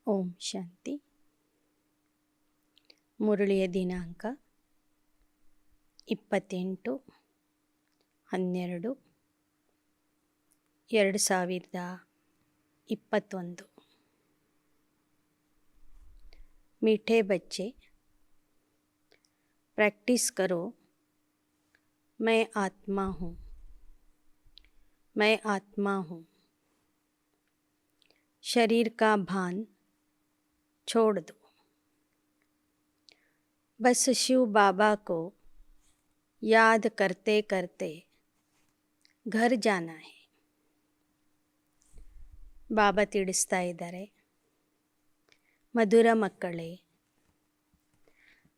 ಓಂ ಶಾಂತಿ. ಮುರಳಿಯ ದಿನಾಂಕ 28/12/2021. मीठे बच्चे, प्रैक्टिस करो, मैं आत्मा हूँ, मैं आत्मा हूँ. शरीर का भान छोड़ दो. बस शिव बाबा को याद करते करते घर जाना है. ಬಾಬಾ ತಿಳಿಸ್ತಾ ಇದ್ದಾರೆ, ಮಧುರ ಮಕ್ಕಳೇ,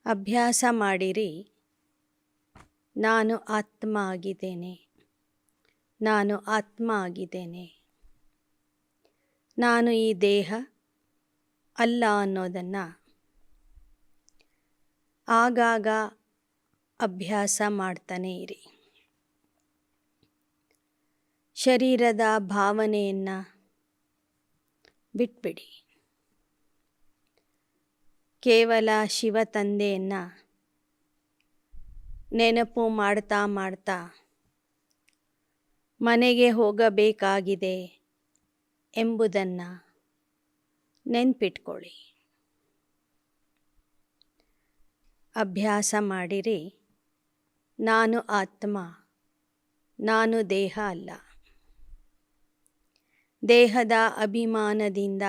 ಅಭ್ಯಾಸ ಮಾಡಿರಿ, ನಾನು ಆತ್ಮ ಆಗಿದ್ದೇನೆ, ನಾನು ಆತ್ಮ ಆಗಿದ್ದೇನೆ, ನಾನು ಈ ದೇಹ ಅಲ್ಲ ಅನ್ನೋದನ್ನು ಆಗಾಗ ಅಭ್ಯಾಸ ಮಾಡ್ತಾನೇ ಇರಿ. ಶರೀರದ ಭಾವನೆಯನ್ನು ಬಿಟ್ಬಿಡಿ. ಕೇವಲ ಶಿವ ತಂದೆಯನ್ನು ನೆನಪು ಮಾಡ್ತಾ ಮಾಡ್ತಾ ಮನೆಗೆ ಹೋಗಬೇಕಾಗಿದೆ ಎಂಬುದನ್ನು ನೆನ್ಪಿಟ್ಕೊಳ್ಳಿ. ಅಭ್ಯಾಸ ಮಾಡಿರಿ, ನಾನು ಆತ್ಮ, ನಾನು ದೇಹ ಅಲ್ಲ. ದೇಹದ ಅಭಿಮಾನದಿಂದ,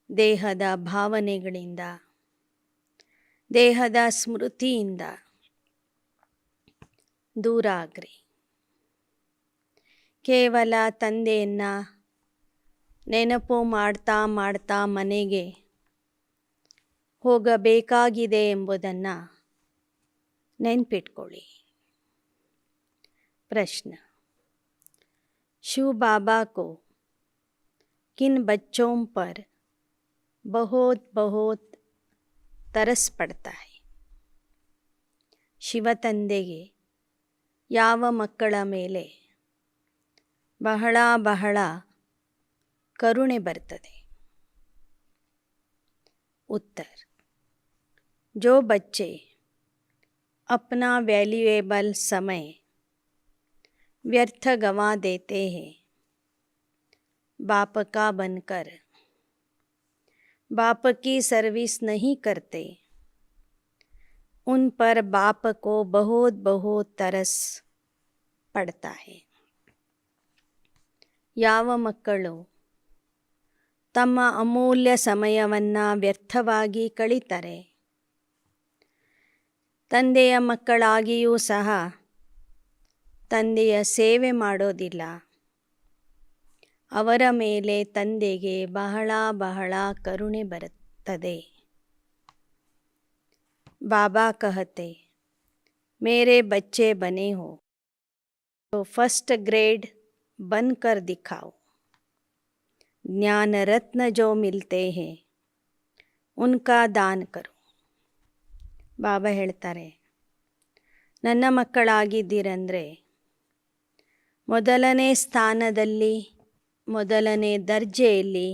ದೇಹದ ಭಾವನೆಗಳಿಂದ, ದೇಹದ ಸ್ಮೃತಿಯಿಂದ ದೂರ ಆಗ್ರಿ. ಕೇವಲ ತಂದೆಯನ್ನು ನೆನಪು ಮಾಡ್ತಾ ಮಾಡ್ತಾ ಮನೆಗೆ ಹೋಗಬೇಕಾಗಿದೆ ಎಂಬುದನ್ನು ನೆನ್ಪಿಟ್ಕೊಳ್ಳಿ. प्रश्न, शिव बाबा को किन बच्चों पर बहुत बहुत तरस पड़ता है? ಶಿವ ತಂದೆಗೆ ಯಾವ ಮಕ್ಕಳ ಮೇಲೆ ಬಹಳ ಬಹಳ ಕರುಣೆ ಬರ್ತದೆ? उत्तर, जो बच्चे अपना वैल्यूएबल समय व्यर्थ गंवा देते हैं, बाप का बनकर बाप की सर्विस नहीं करते, उन पर बाप को बहुत बहुत तरस पड़ता है. ಯಾವ ಮಕ್ಕಳು ತಮ್ಮ ಅಮೂಲ್ಯ ಸಮಯವನ್ನು ವ್ಯರ್ಥವಾಗಿ ಕಳೀತಾರೆ, ತಂದೆಯ ಮಕ್ಕಳಾಗಿಯೂ ಸಹ ತಂದೆಯ ಸೇವೆ ಮಾಡೋದಿಲ್ಲ, ಅವರ ಮೇಲೆ ತಂದೆಗೆ ಬಹಳ ಬಹಳ ಕರುಣೆ ಬರುತ್ತದೆ. बाबा कहते, मेरे बच्चे बने हो तो फर्स्ट ग्रेड बनकर दिखाओ. ज्ञान रत्न जो मिलते हैं उनका दान करो. ಬಾಬಾ ಹೇಳ್ತಾರೆ, ನನ್ನ ಮಕ್ಕಳಾಗಿದ್ದೀರಂದರೆ ಮೊದಲನೇ ಸ್ಥಾನದಲ್ಲಿ, ಮೊದಲನೇ ದರ್ಜೆಯಲ್ಲಿ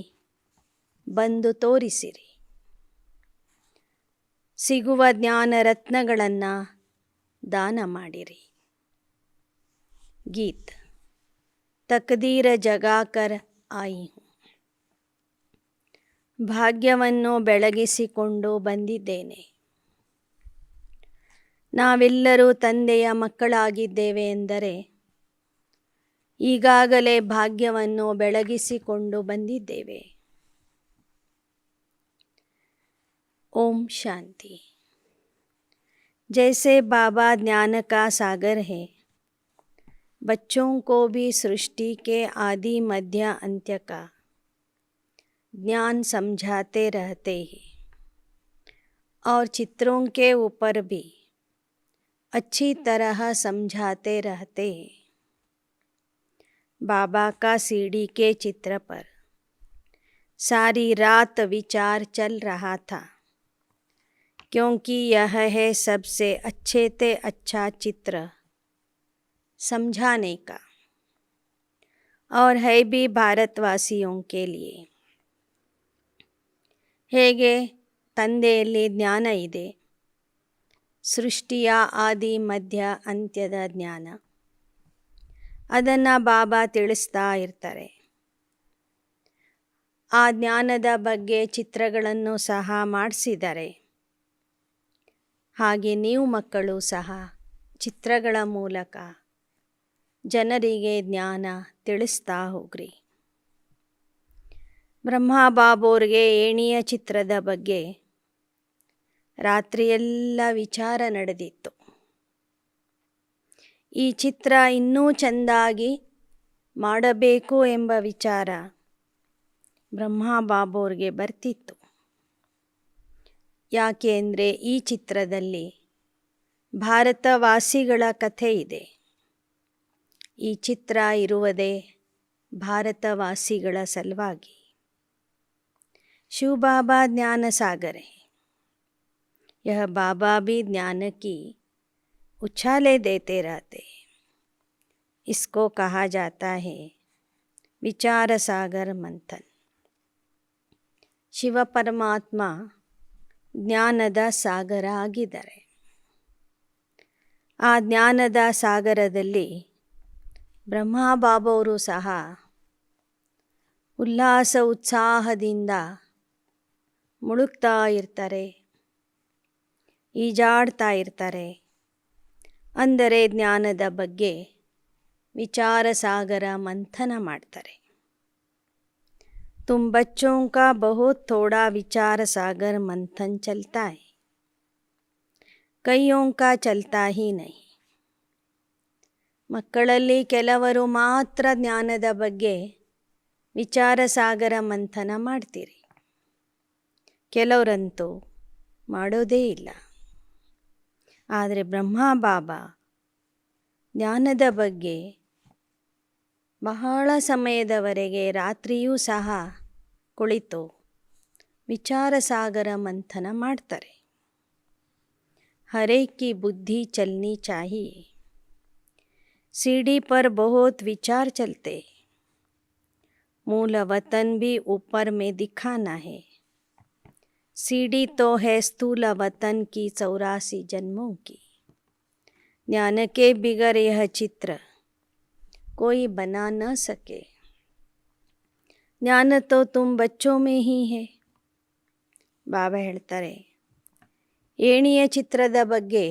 ಬಂದು ತೋರಿಸಿರಿ. ಸಿಗುವ ಜ್ಞಾನ ರತ್ನಗಳನ್ನು ದಾನ ಮಾಡಿರಿ. ಗೀತ್, ತಕದೀರ ಜಗಾಕರ್ ಆಯಿ ಹೂँ, ಭಾಗ್ಯವನ್ನು ಬೆಳಗಿಸಿಕೊಂಡು ಬಂದಿದ್ದೇನೆ. ನಾವೆಲ್ಲರೂ ತಂದೆಯ ಮಕ್ಕಳಾಗಿದ್ದೇವೆ ಎಂದರೆ ಈಗಾಗಲೇ ಭಾಗ್ಯವನ್ನು ಬೆಳಗಿಸಿಕೊಂಡು ಬಂದಿದ್ದೇವೆ. ओम शांति. जैसे बाबा ज्ञान का सागर है, बच्चों को भी सृष्टि के आदि मध्य अंत्य का ज्ञान समझाते रहते हैं और चित्रों के ऊपर भी अच्छी तरह समझाते रहते हैं. बाबा का सीढ़ी के चित्र पर सारी रात विचार चल रहा था, क्योंकि यह है सबसे अच्छे से अच्छा चित्र समझाने का और है भी भारतवासियों के लिए. ಹೇಗೆ ತಂದೆಯಲ್ಲಿ ಜ್ಞಾನ ಇದೆ, ಸೃಷ್ಟಿಯ ಆದಿ ಮಧ್ಯ ಅಂತ್ಯದ ಜ್ಞಾನ, ಅದನ್ನು ಬಾಬಾ ತಿಳಿಸ್ತಾ ಇರ್ತಾರೆ. ಆ ಜ್ಞಾನದ ಬಗ್ಗೆ ಚಿತ್ರಗಳನ್ನು ಸಹ ಮಾಡಿಸಿದ್ದಾರೆ. ಹಾಗೆ ನೀವು ಮಕ್ಕಳು ಸಹ ಚಿತ್ರಗಳ ಮೂಲಕ ಜನರಿಗೆ ಜ್ಞಾನ ತಿಳಿಸ್ತಾ ಹೋಗ್ರಿ. ಬ್ರಹ್ಮ ಬಾಬೋರಿಗೆ ಏಣಿಯ ಚಿತ್ರದ ಬಗ್ಗೆ ರಾತ್ರಿಯೆಲ್ಲ ವಿಚಾರ ನಡೆದಿತ್ತು. ಈ ಚಿತ್ರ ಇನ್ನೂ ಚೆಂದಾಗಿ ಮಾಡಬೇಕು ಎಂಬ ವಿಚಾರ ಬ್ರಹ್ಮ ಬಾಬೋರಿಗೆ ಬರ್ತಿತ್ತು. ಯಾಕೆ ಅಂದರೆ ಈ ಚಿತ್ರದಲ್ಲಿ ಭಾರತವಾಸಿಗಳ ಕಥೆ ಇದೆ. ಈ ಚಿತ್ರ ಇರುವುದೇ ಭಾರತವಾಸಿಗಳ ಸಲುವಾಗಿ. शिव बाबा ज्ञान सागर है. यह बाबा भी ज्ञान की उछाले देते रहते हैं. इसको कहा जाता है विचार सागर मंथन. ಶಿವ ಪರಮಾತ್ಮ ಜ್ಞಾನದ ಸಾಗರ ಆಗಿದ್ದಾರೆ. ಆ ಜ್ಞಾನದ ಸಾಗರದಲ್ಲಿ ಬ್ರಹ್ಮ ಬಾಬಾವರು ಸಹ ಉಲ್ಲಾಸ ಉತ್ಸಾಹದಿಂದ ಮುಳುಗ್ತಾ ಇರ್ತಾರೆ, ಈಜಾಡ್ತಾ ಇರ್ತಾರೆ. ಅಂದರೆ ಜ್ಞಾನದ ಬಗ್ಗೆ ವಿಚಾರ ಸಾಗರ ಮಂಥನ ಮಾಡ್ತಾರೆ. तुम बच्चों का बहुत थोड़ा विचार सागर मंथन चलता है, कईयों का चलता ही नहीं. ಮಕ್ಕಳಲ್ಲಿ ಕೆಲವರು ಮಾತ್ರ ಜ್ಞಾನದ ಬಗ್ಗೆ ವಿಚಾರ ಸಾಗರ ಮಂಥನ ಮಾಡ್ತೀರಿ, ಕೆಲವರಂತೂ ಮಾಡೋದೇ ಇಲ್ಲ. ಆದರೆ ಬ್ರಹ್ಮ ಬಾಬಾ ಜ್ಞಾನದ ಬಗ್ಗೆ ಬಹಳ ಸಮಯದವರೆಗೆ ರಾತ್ರಿಯೂ ಸಹ ಕುಳಿತು ವಿಚಾರ ಸಾಗರ ಮಂಥನ ಮಾಡ್ತಾರೆ. हर एक की बुद्धि चलनी चाहिए. सीढ़ी पर बहुत विचार चलते. मूल वतन भी ऊपर में दिखाना है. सीढ़ी तो है स्थूल वतन की 84 जन्मों की. ज्ञान के बिगर यह चित्र कोई बना न सके. ज्ञान तो तुम बच्चों में ही है. ಬಾಬಾ ಹೇಳ್ತಾರೆ, ಏಣಿಯ ಚಿತ್ರದ ಬಗ್ಗೆ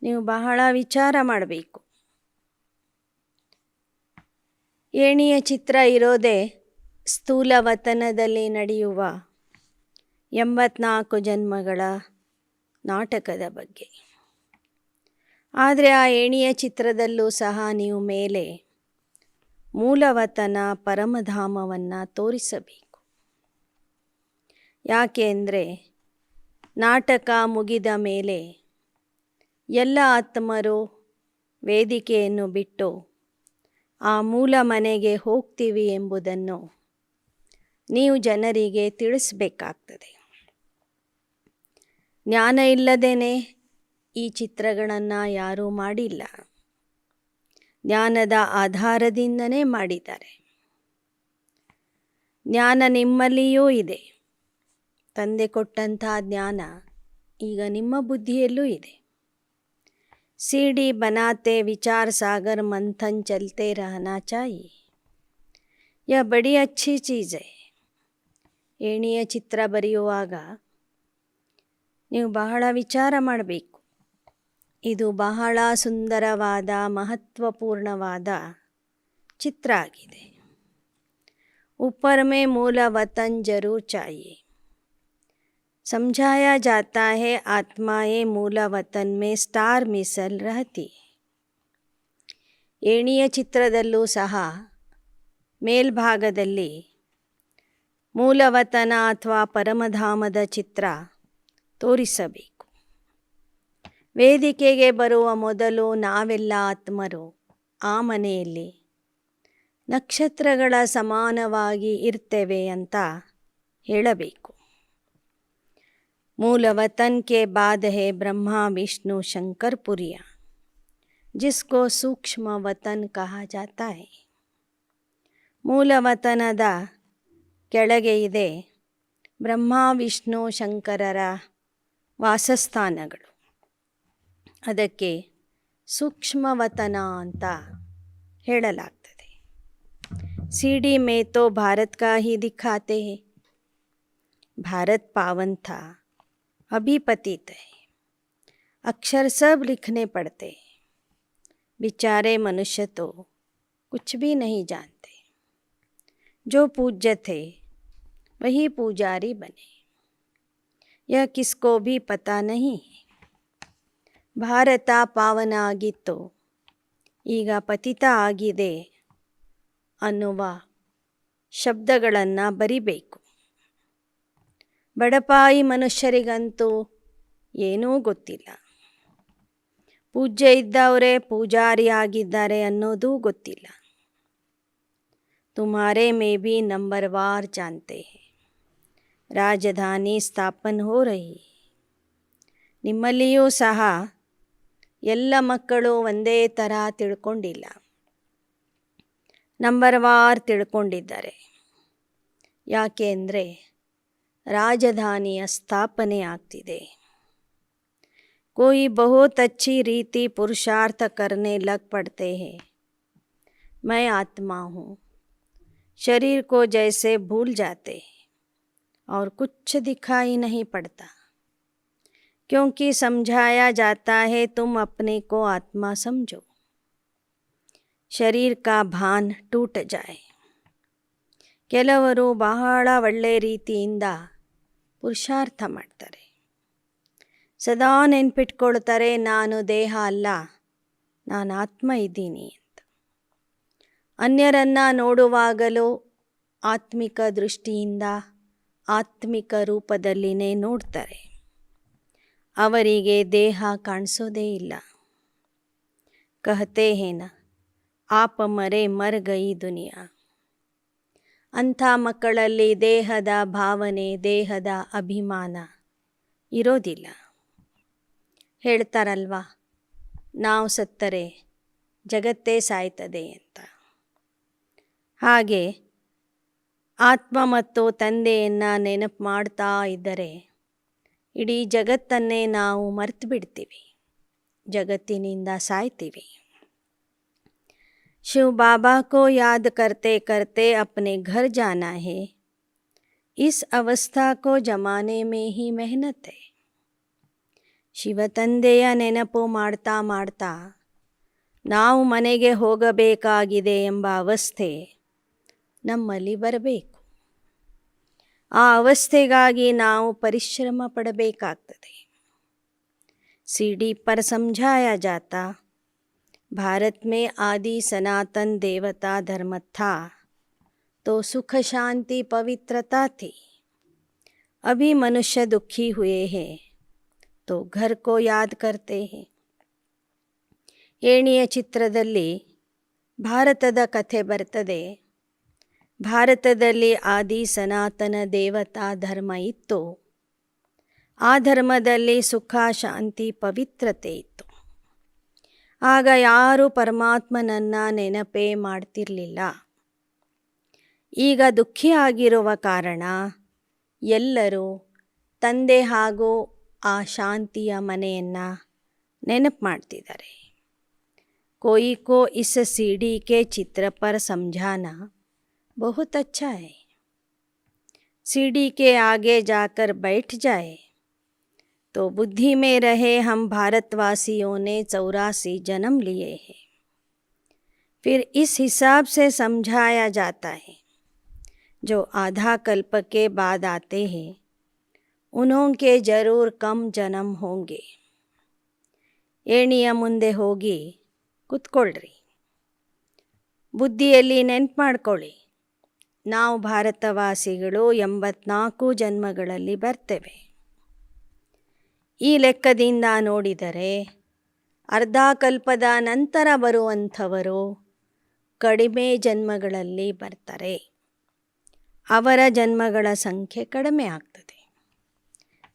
ನೀವು ಬಹಳ ವಿಚಾರ ಮಾಡಬೇಕು. ಏಣಿಯ ಚಿತ್ರ ಇರೋದೇ ಸ್ಥೂಲ ವತನದಲ್ಲಿ ನಡೆಯುವ 84 ಜನ್ಮಗಳ ನಾಟಕದ ಬಗ್ಗೆ. ಆದರೆ ಆ ಏಣಿಯ ಚಿತ್ರದಲ್ಲೂ ಸಹ ನೀವು ಮೇಲೆ ಮೂಲವತನ ಪರಮಧಾಮವನ್ನು ತೋರಿಸಬೇಕು. ಯಾಕೆ ಅಂದರೆ ನಾಟಕ ಮುಗಿದ ಮೇಲೆ ಎಲ್ಲ ಆತ್ಮರು ವೇದಿಕೆಯನ್ನು ಬಿಟ್ಟು ಆ ಮೂಲ ಮನೆಗೆ ಹೋಗ್ತೀವಿ ಎಂಬುದನ್ನು ನೀವು ಜನರಿಗೆ ತಿಳಿಸಬೇಕಾಗ್ತದೆ. ಜ್ಞಾನ ಇಲ್ಲದೇನೆ ಈ ಚಿತ್ರಗಳನ್ನು ಯಾರೂ ಮಾಡಿಲ್ಲ, ಜ್ಞಾನದ ಆಧಾರದಿಂದನೇ ಮಾಡಿದ್ದಾರೆ. ಜ್ಞಾನ ನಿಮ್ಮಲ್ಲಿಯೂ ಇದೆ. ತಂದೆ ಕೊಟ್ಟಂಥ ಜ್ಞಾನ ಈಗ ನಿಮ್ಮ ಬುದ್ಧಿಯಲ್ಲೂ ಇದೆ. सीढ़ी बनाते विचार सागर मंथन चलते रहना चाहिए. यह बड़ी अच्छी चीज़ है. ಏಣಿಯ ಚಿತ್ರ ಬರೆಯುವಾಗ ನೀವು ಬಹಳ ವಿಚಾರ ಮಾಡಬೇಕು. ಇದು ಬಹಳ ಸುಂದರವಾದ ಮಹತ್ವಪೂರ್ಣವಾದ ಚಿತ್ರ ಆಗಿದೆ. ऊपर में मूल वतन जरूर चाहिए. समझाया जाता है आत्माएं मूल वतन में स्टार मिसल रहती. ಏಣಿಯ ಚಿತ್ರದಲ್ಲೂ ಸಹ ಮೇಲ್ಭಾಗದಲ್ಲಿ ಮೂಲವತನ ಅಥವಾ ಪರಮಧಾಮದ ಚಿತ್ರ ತೋರಿಸಬೇಕು. ವೇದಿಕೆಗೆ ಬರುವ ಮೊದಲು ನಾವೆಲ್ಲ ಆತ್ಮರು ಆ ಮನೆಯಲ್ಲಿ ನಕ್ಷತ್ರಗಳ ಸಮಾನವಾಗಿ ಇರ್ತೇವೆ ಅಂತ ಹೇಳಬೇಕು. मूल वतन के बाद है ब्रह्मा विष्णु शंकर पुरिया, जिसको सूक्ष्म वतन कहा जाता है. ಮೂಲ ವತನದ ಕೆಳಗೆ ಇದೆ ಬ್ರಹ್ಮ ವಿಷ್ಣು ಶಂಕರರ ವಾಸಸ್ಥಾನಗಳು. ಅದಕ್ಕೆ ಸೂಕ್ಷ್ಮವತನ ಅಂತ ಹೇಳಲಾಗ್ತದೆ. सीढ़ी में तो भारत का ही दिखाते हैं. भारत पावन था, अभी पतित है. अक्षर सब लिखने पड़ते. बेचारे मनुष्य तो कुछ भी नहीं जानते. जो पूज्य थे वही पुजारी बने. यह किसको भी पता नहीं है. ಭಾರತ ಪಾವನ ಆಗಿತ್ತು, ಈಗ ಪತಿತ ಆಗಿದೆ ಅನ್ನುವ ಶಬ್ದಗಳನ್ನು ಬರಿಬೇಕು. ಬಡಪಾಯಿ ಮನುಷ್ಯರಿಗಂತೂ ಏನೂ ಗೊತ್ತಿಲ್ಲ. ಪೂಜ್ಯ ಇದ್ದವರೇ ಪೂಜಾರಿ ಆಗಿದ್ದಾರೆ ಅನ್ನೋದೂ ಗೊತ್ತಿಲ್ಲ. तुम्हारे में भी नंबरवार जानते हैं. ರಾಜಧಾನಿ ಸ್ಥಾಪನೆ हो रही. ನಿಮ್ಮಲ್ಲಿಯೂ ಸಹ ಎಲ್ಲ ಮಕ್ಕಳು ಒಂದೇ ಥರ ತಿಳ್ಕೊಂಡಿಲ್ಲ, ನಂಬರ್ವಾರ್ ತಿಳ್ಕೊಂಡಿದ್ದಾರೆ. ಯಾಕೆ ಅಂದರೆ ರಾಜಧಾನಿಯ ಸ್ಥಾಪನೆ ಆಗ್ತಿದೆ. कोई बहुत अच्छी रीति पुरुषार्थ करने लग पड़ते हैं. मैं आत्मा हूँ. शरीर को जैसे भूल जाते और कुछ दिखाई नहीं पड़ता, क्योंकि समझाया जाता है तुम अपने को आत्मा समझो. शरीर का भान टूट जाए. ಕೆಲವರು ಬಹಳ ಒಳ್ಳೆ ರೀತಿಯಿಂದ ಪುರುಷಾರ್ಥ ಮಾಡ್ತಾರೆ. ಸದಾ ನೆನ್ಪಿಟ್ಕೊಳ್ತಾರೆ, ನಾನು ದೇಹ ಅಲ್ಲ, ನಾನು ಆತ್ಮ ಇದ್ದೀನಿ ಅಂತ. ಅನ್ಯರನ್ನು ನೋಡುವಾಗಲೂ ಆತ್ಮಿಕ ದೃಷ್ಟಿಯಿಂದ ಆತ್ಮಿಕ ರೂಪದಲ್ಲಿನೇ ನೋಡ್ತಾರೆ. ಅವರಿಗೆ ದೇಹ ಕಾಣಿಸೋದೇ ಇಲ್ಲ. ಕಹತೆ ಹೇನ ಆಪ ಮರೆ ಮರ್ ಗಯಿ ದುನಿಯಾ. ಅಂಥ ಮಕ್ಕಳಲ್ಲಿ ದೇಹದ ಭಾವನೆ, ದೇಹದ ಅಭಿಮಾನ ಇರೋದಿಲ್ಲ. ಹೇಳ್ತಾರಲ್ವ, ನಾವು ಸತ್ತರೆ ಜಗತ್ತೇ ಸಾಯ್ತದೆ ಅಂತ. ಹಾಗೆ ಆತ್ಮ ಮತ್ತು ತಂದೆಯನ್ನು ನೆನಪು ಮಾಡ್ತಾ ಇದ್ದರೆ ಇಡೀ ಜಗತ್ತನ್ನೇ ನಾವು ಮರ್ತು ಬಿಡ್ತೀವಿ, ಜಗತ್ತಿನಿಂದ ಸಾಯ್ತೀವಿ. शिव बाबा को याद करते करते अपने घर जाना है. इस अवस्था को जमाने में ही मेहनत है. ಶಿವ ತಂದೆಯ ನೆನಪು ಮಾಡ್ತಾ ಮಾಡ್ತಾ ನಾವು ಮನೆಗೆ ಹೋಗಬೇಕಾಗಿದೆ ಎಂಬ ಅವಸ್ಥೆ ನಮ್ಮಲ್ಲಿ ಬರಬೇಕು. ಆ ಅವಸ್ಥೆಗಾಗಿ ನಾವು ಪರಿಶ್ರಮ ಪಡಬೇಕಾಗ್ತದೆ. सीढ़ी पर समझाया जाता, भारत में आदि सनातन देवता धर्म था तो सुख शांति पवित्रता थी. अभी मनुष्य दुखी हुए हैं तो घर को याद करते हैं. ಏಣಿಯ ಚಿತ್ರದಲ್ಲಿ ಭಾರತದ ಕಥೆ ಬರ್ತದೆ. ಭಾರತದಲ್ಲಿ ಆದಿ ಸನಾತನ ದೇವತಾ ಧರ್ಮ ಇತ್ತು. ಆ ಧರ್ಮದಲ್ಲಿ ಸುಖ ಶಾಂತಿ ಪವಿತ್ರತೆ ಇತ್ತು. ಆಗ ಯಾರೂ ಪರಮಾತ್ಮನನ್ನು ನೆನಪೇ ಮಾಡ್ತಿರಲಿಲ್ಲ. ಈಗ ದುಃಖಿಯಾಗಿರುವ ಕಾರಣ ಎಲ್ಲರೂ ತಂದೆ ಹಾಗೂ ಆ ಶಾಂತಿಯ ಮನೆಯನ್ನು ನೆನಪು ಮಾಡ್ತಿದ್ದಾರೆ. कोई को इस सीढ़ी के चित्र पर समझाना बहुत अच्छा है. सीढ़ी के आगे जाकर बैठ जाए तो बुद्धि में रहे हम भारतवासियों ने 84 जन्म लिए हैं. फिर इस हिसाब से समझाया जाता है, जो आधा कल्प के बाद आते हैं उनके जरूर कम जन्म होंगे. ಏಣಿಯ ಮುಂದೆ ಹೋಗಿ ಕೂತ್ಕೊಳ್ರಿ, ಬುದ್ಧಿಯಲ್ಲಿ ನೆನ್ಪು ಮಾಡ್ಕೊಳ್ಳಿ, ನಾವು ಭಾರತವಾಸಿಗಳು 84 ಜನ್ಮಗಳಲ್ಲಿ ಬರ್ತೇವೆ. ಈ ಲೆಕ್ಕದಿಂದ ನೋಡಿದರೆ ಅರ್ಧ ಕಲ್ಪದ ನಂತರ ಬರುವಂಥವರು ಕಡಿಮೆ ಜನ್ಮಗಳಲ್ಲಿ ಬರ್ತಾರೆ. ಅವರ ಜನ್ಮಗಳ ಸಂಖ್ಯೆ ಕಡಿಮೆ ಆಗ್ತದೆ.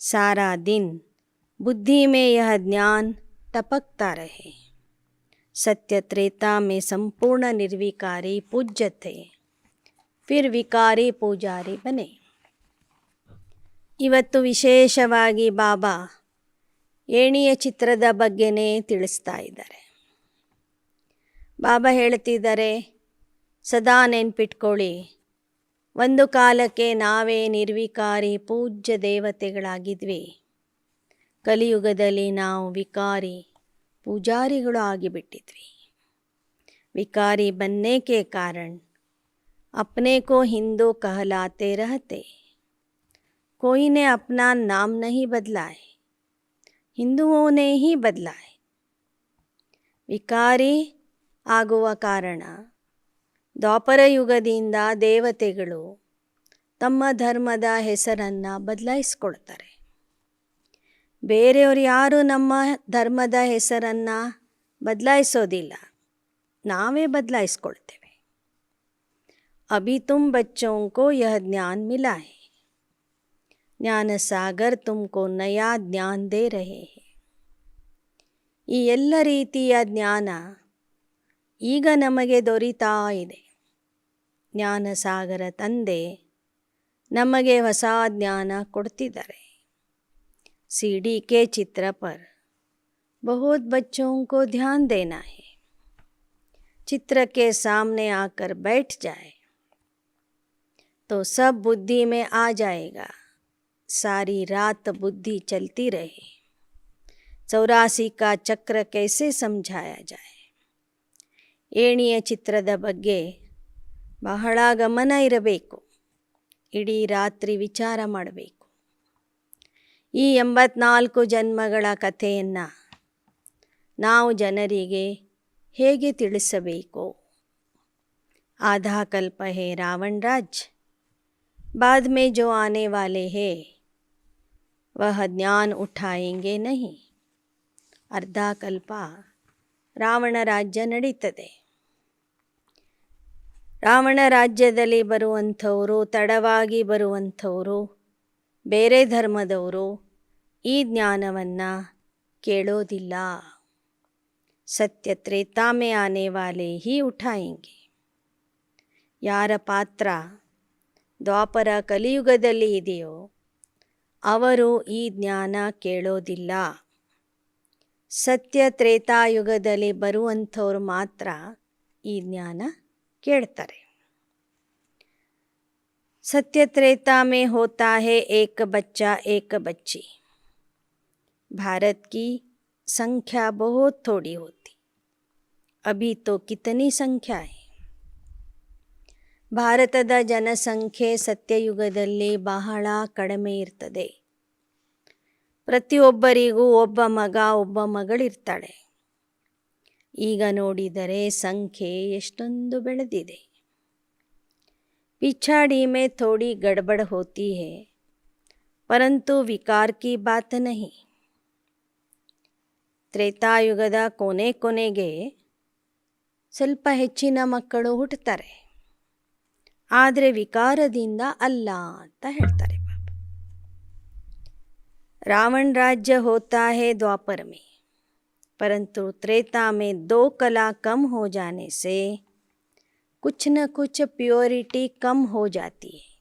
ಸಾರಾ ದಿನ್ ಬುದ್ಧಿ ಮೇ ಯಹ ಜ್ಞಾನ್ टपकता रहे. सत्य त्रेता में संपूर्ण निर्विकारी पूज्य थे, फिर विकारी पुजारी बने. ಇವತ್ತು ವಿಶೇಷವಾಗಿ ಬಾಬಾ ಏಣಿಯ ಚಿತ್ರದ ಬಗ್ಗೆನೇ ತಿಳಿಸ್ತಾ ಇದ್ದಾರೆ. ಬಾಬಾ ಹೇಳ್ತಿದ್ದಾರೆ, ಸದಾ ನೆನ್ಪಿಟ್ಕೊಳ್ಳಿ, ಒಂದು ಕಾಲಕ್ಕೆ ನಾವೇ ನಿರ್ವಿಕಾರಿ ಪೂಜ್ಯ ದೇವತೆಗಳಾಗಿದ್ವಿ. ಕಲಿಯುಗದಲ್ಲಿ ನಾವು ವಿಕಾರಿ ಪೂಜಾರಿಗಳು ಆಗಿಬಿಟ್ಟಿದ್ವಿ. विकारी बनने के कारण अपने को हिंदू कहलाते रहते. कोई ने अपना नाम नहीं बदला है, ಹಿಂದುओं ने ही बदला है. ವಿಕಾರಿ ಆಗುವ ಕಾರಣ ದ್ವಾಪರ ಯುಗದಿಂದ ದೇವತೆಗಳು ತಮ್ಮ ಧರ್ಮದ ಹೆಸರನ್ನು ಬದಲಾಯಿಸ್ಕೊಳ್ತಾರೆ. ಬೇರೆಯವರು ಯಾರು ನಮ್ಮ ಧರ್ಮದ ಹೆಸರನ್ನು ಬದಲಾಯಿಸೋದಿಲ್ಲ, ನಾವೇ ಬದಲಾಯಿಸ್ಕೊಳ್ತೇವೆ. अभी तुम बच्चों को यह ज्ञान मिला है, ज्ञान सागर तुमको नया ज्ञान दे रहे हैं. ಈ ಎಲ್ಲ ರೀತಿಯ ಜ್ಞಾನ ಈಗ ನಮಗೆ ದೊರೀತಾ ಇದೆ. ಜ್ಞಾನ ಸಾಗರ ತಂದೆ ನಮಗೆ ಹೊಸ ಜ್ಞಾನ ಕೊಡ್ತಿದ್ದಾರೆ. सीढ़ी के चित्र पर बहुत बच्चों को ध्यान देना है. चित्र के सामने आकर बैठ जाए तो सब बुद्धि में आ जाएगा. सारी रात बुद्धि चलती रहे. 84 का चक्र कैसे समझाया जाए. ಏಣಿಯ ಚಿತ್ರದ ಬಗ್ಗೆ ಬಹಳ ಗಮನ ಇರಬೇಕು. ಇಡೀ ರಾತ್ರಿ ವಿಚಾರ ಮಾಡಬೇಕು. ಈ 84 ಜನ್ಮಗಳ ಕಥೆಯನ್ನು ನಾವು ಜನರಿಗೆ ಹೇಗೆ ತಿಳಿಸಬೇಕು. आधा कल्प है रावण राज्य, बाद में जो आने वाले हैं वह ज्ञान उठाएंगे नहीं. ಅರ್ಧ ಕಲ್ಪ ರಾವಣ ರಾಜ್ಯ ನಡೀತದೆ. ರಾವಣ ರಾಜ್ಯದಲ್ಲಿ ಬರುವಂಥವರು, ತಡವಾಗಿ ಬರುವಂಥವರು, ಬೇರೆ ಧರ್ಮದವರು ಈ ಜ್ಞಾನವನ್ನು ಕೇಳೋದಿಲ್ಲ. ಸತ್ಯ त्रेता में आने वाले ही उठाएंगे. ಯಾರ ಪಾತ್ರ ದ್ವಾಪರ ಕಲಿಯುಗದಲ್ಲಿ ಇದೆಯೋ ಅವರು ಈ ಜ್ಞಾನ ಕೇಳೋದಿಲ್ಲ. ಸತ್ಯ ತ್ರೇತಾಯುಗದಲ್ಲಿ ಬರುವಂಥವ್ರು ಮಾತ್ರ ಈ ಜ್ಞಾನ ಕೇಳ್ತಾರೆ. सत्य त्रेता में होता है एक बच्चा एक बच्ची. भारत की संख्या बहुत थोड़ी होती. अभी तो कितनी संख्या है. ಭಾರತದ ಜನಸಂಖ್ಯೆ ಸತ್ಯಯುಗದಲ್ಲಿ ಬಹಳ ಕಡಿಮೆ ಇರ್ತದೆ. ಪ್ರತಿಯೊಬ್ಬರಿಗೂ ಒಬ್ಬ ಮಗ ಒಬ್ಬ ಮಗಳಿರ್ತಾಳೆ. ಈಗ ನೋಡಿದರೆ ಸಂಖ್ಯೆ ಎಷ್ಟೊಂದು ಬೆಳೆದಿದೆ. पिछाड़ी में थोड़ी गड़बड़ होती है, परंतु विकार की बात नहीं. ತ್ರೇತಾಯುಗದ ಕೊನೆಗೆ ಸ್ವಲ್ಪ ಹೆಚ್ಚಿನ ಮಕ್ಕಳು ಹುಟ್ಟುತ್ತಾರೆ, ಆದರೆ ವಿಕಾರದಿಂದ ಅಲ್ಲ ಅಂತ ಹೇಳ್ತಾರೆ ಬಾಬಾ. रावण राज्य होता है द्वापर में, परंतु त्रेता में 2 कला कम हो जाने से कुछ न कुछ प्योरिटी कम हो जाती है.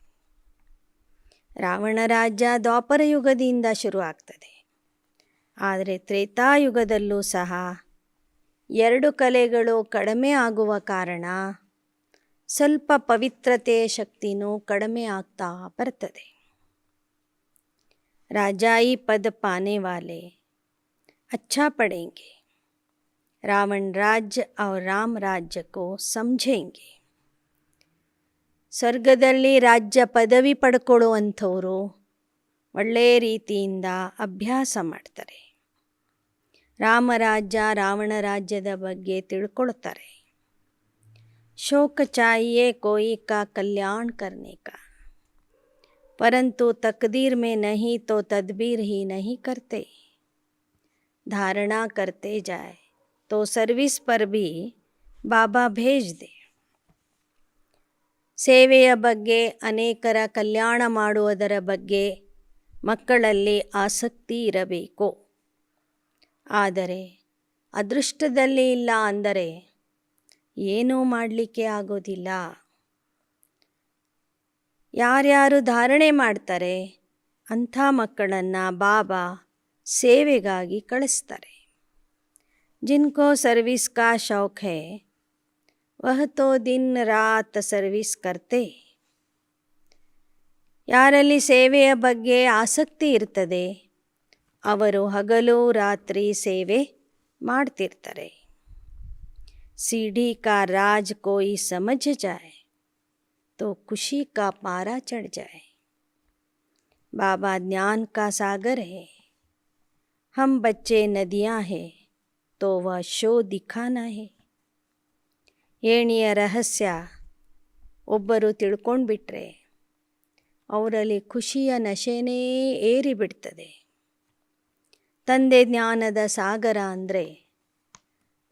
ರಾವಣ ರಾಜ್ಯ ದ್ವಾಪರ ಯುಗದಿಂದ ಶುರುವಾಗ್ತದೆ, ಆದರೆ ತ್ರೇತಾಯುಗದಲ್ಲೂ ಸಹ 2 ಕಲೆಗಳು ಕಡಿಮೆ ಆಗುವ ಕಾರಣ ಸ್ವಲ್ಪ ಪವಿತ್ರತೆಯ ಶಕ್ತಿನೂ ಕಡಿಮೆ ಆಗ್ತಾ ಬರ್ತದೆ. राजाई पद पाने वाले अच्छा पढ़ेंगे, रावण राज्य और राम राज्य को समझेंगे. ಸ್ವರ್ಗದಲ್ಲಿ ರಾಜ್ಯ ಪದವಿ ಪಡ್ಕೊಳ್ಳುವಂಥವರು ಒಳ್ಳೆಯ ರೀತಿಯಿಂದ ಅಭ್ಯಾಸ ಮಾಡ್ತಾರೆ. ರಾಮರಾಜ್ಯ ರಾವಣ ರಾಜ್ಯದ ಬಗ್ಗೆ ತಿಳ್ಕೊಳ್ತಾರೆ. ಶೋಕ ಚಾಹಿಯೇ ಕೋಯಿ ಕಾ ಕಲ್ಯಾಣ करने का, परंतु तकदीर में नहीं तो तदबीर ही नहीं करते. धारणा करते जाए तो सर्विस पर भी बाबा भेज दे. ಸೇವೆಯ ಬಗ್ಗೆ, ಅನೇಕರ ಕಲ್ಯಾಣ ಮಾಡುವುದರ ಬಗ್ಗೆ ಮಕ್ಕಳಲ್ಲಿ ಆಸಕ್ತಿ ಇರಬೇಕು. ಆದರೆ ಅದೃಷ್ಟದಲ್ಲಿ ಇಲ್ಲ ಅಂದರೆ ಏನೂ ಮಾಡಲಿಕ್ಕೆ ಆಗೋದಿಲ್ಲ. ಯಾರ್ಯಾರು ಧಾರಣೆ ಮಾಡ್ತಾರೆ ಅಂಥ ಮಕ್ಕಳನ್ನು ಬಾಬಾ ಸೇವೆಗಾಗಿ ಕಳಿಸ್ತಾರೆ. ಜಿನ್ಕೋ ಸರ್ವಿಸ್ ಕಾ ಶೌಕ್ ಹೈ ವಹ ತೋ ದಿನ್ ರಾತ್ ಸರ್ವಿಸ್ ಕರ್ತೆ. ಯಾರಲ್ಲಿ ಸೇವೆಯ ಬಗ್ಗೆ ಆಸಕ್ತಿ ಇರ್ತದೆ ಅವರು ಹಗಲು ರಾತ್ರಿ ಸೇವೆ ಮಾಡ್ತಿರ್ತಾರೆ. सीढ़ी का राज कोई समझ जाए तो खुशी का पारा चढ़ जाए. बाबा ज्ञान का सागर है, हम बच्चे नदियाँ हैं तो वह शो दिखाना है. ಏಣಿಯ ರಹಸ್ಯ ಒಬ್ಬರು ತಿಳ್ಕೊಂಡ್ಬಿಟ್ರೆ ಅವರಲ್ಲಿ ಖುಷಿಯ ನಶೆನೇ ಏರಿಬಿಡ್ತದೆ. ತಂದೆ ಜ್ಞಾನದ ಸಾಗರ ಅಂದರೆ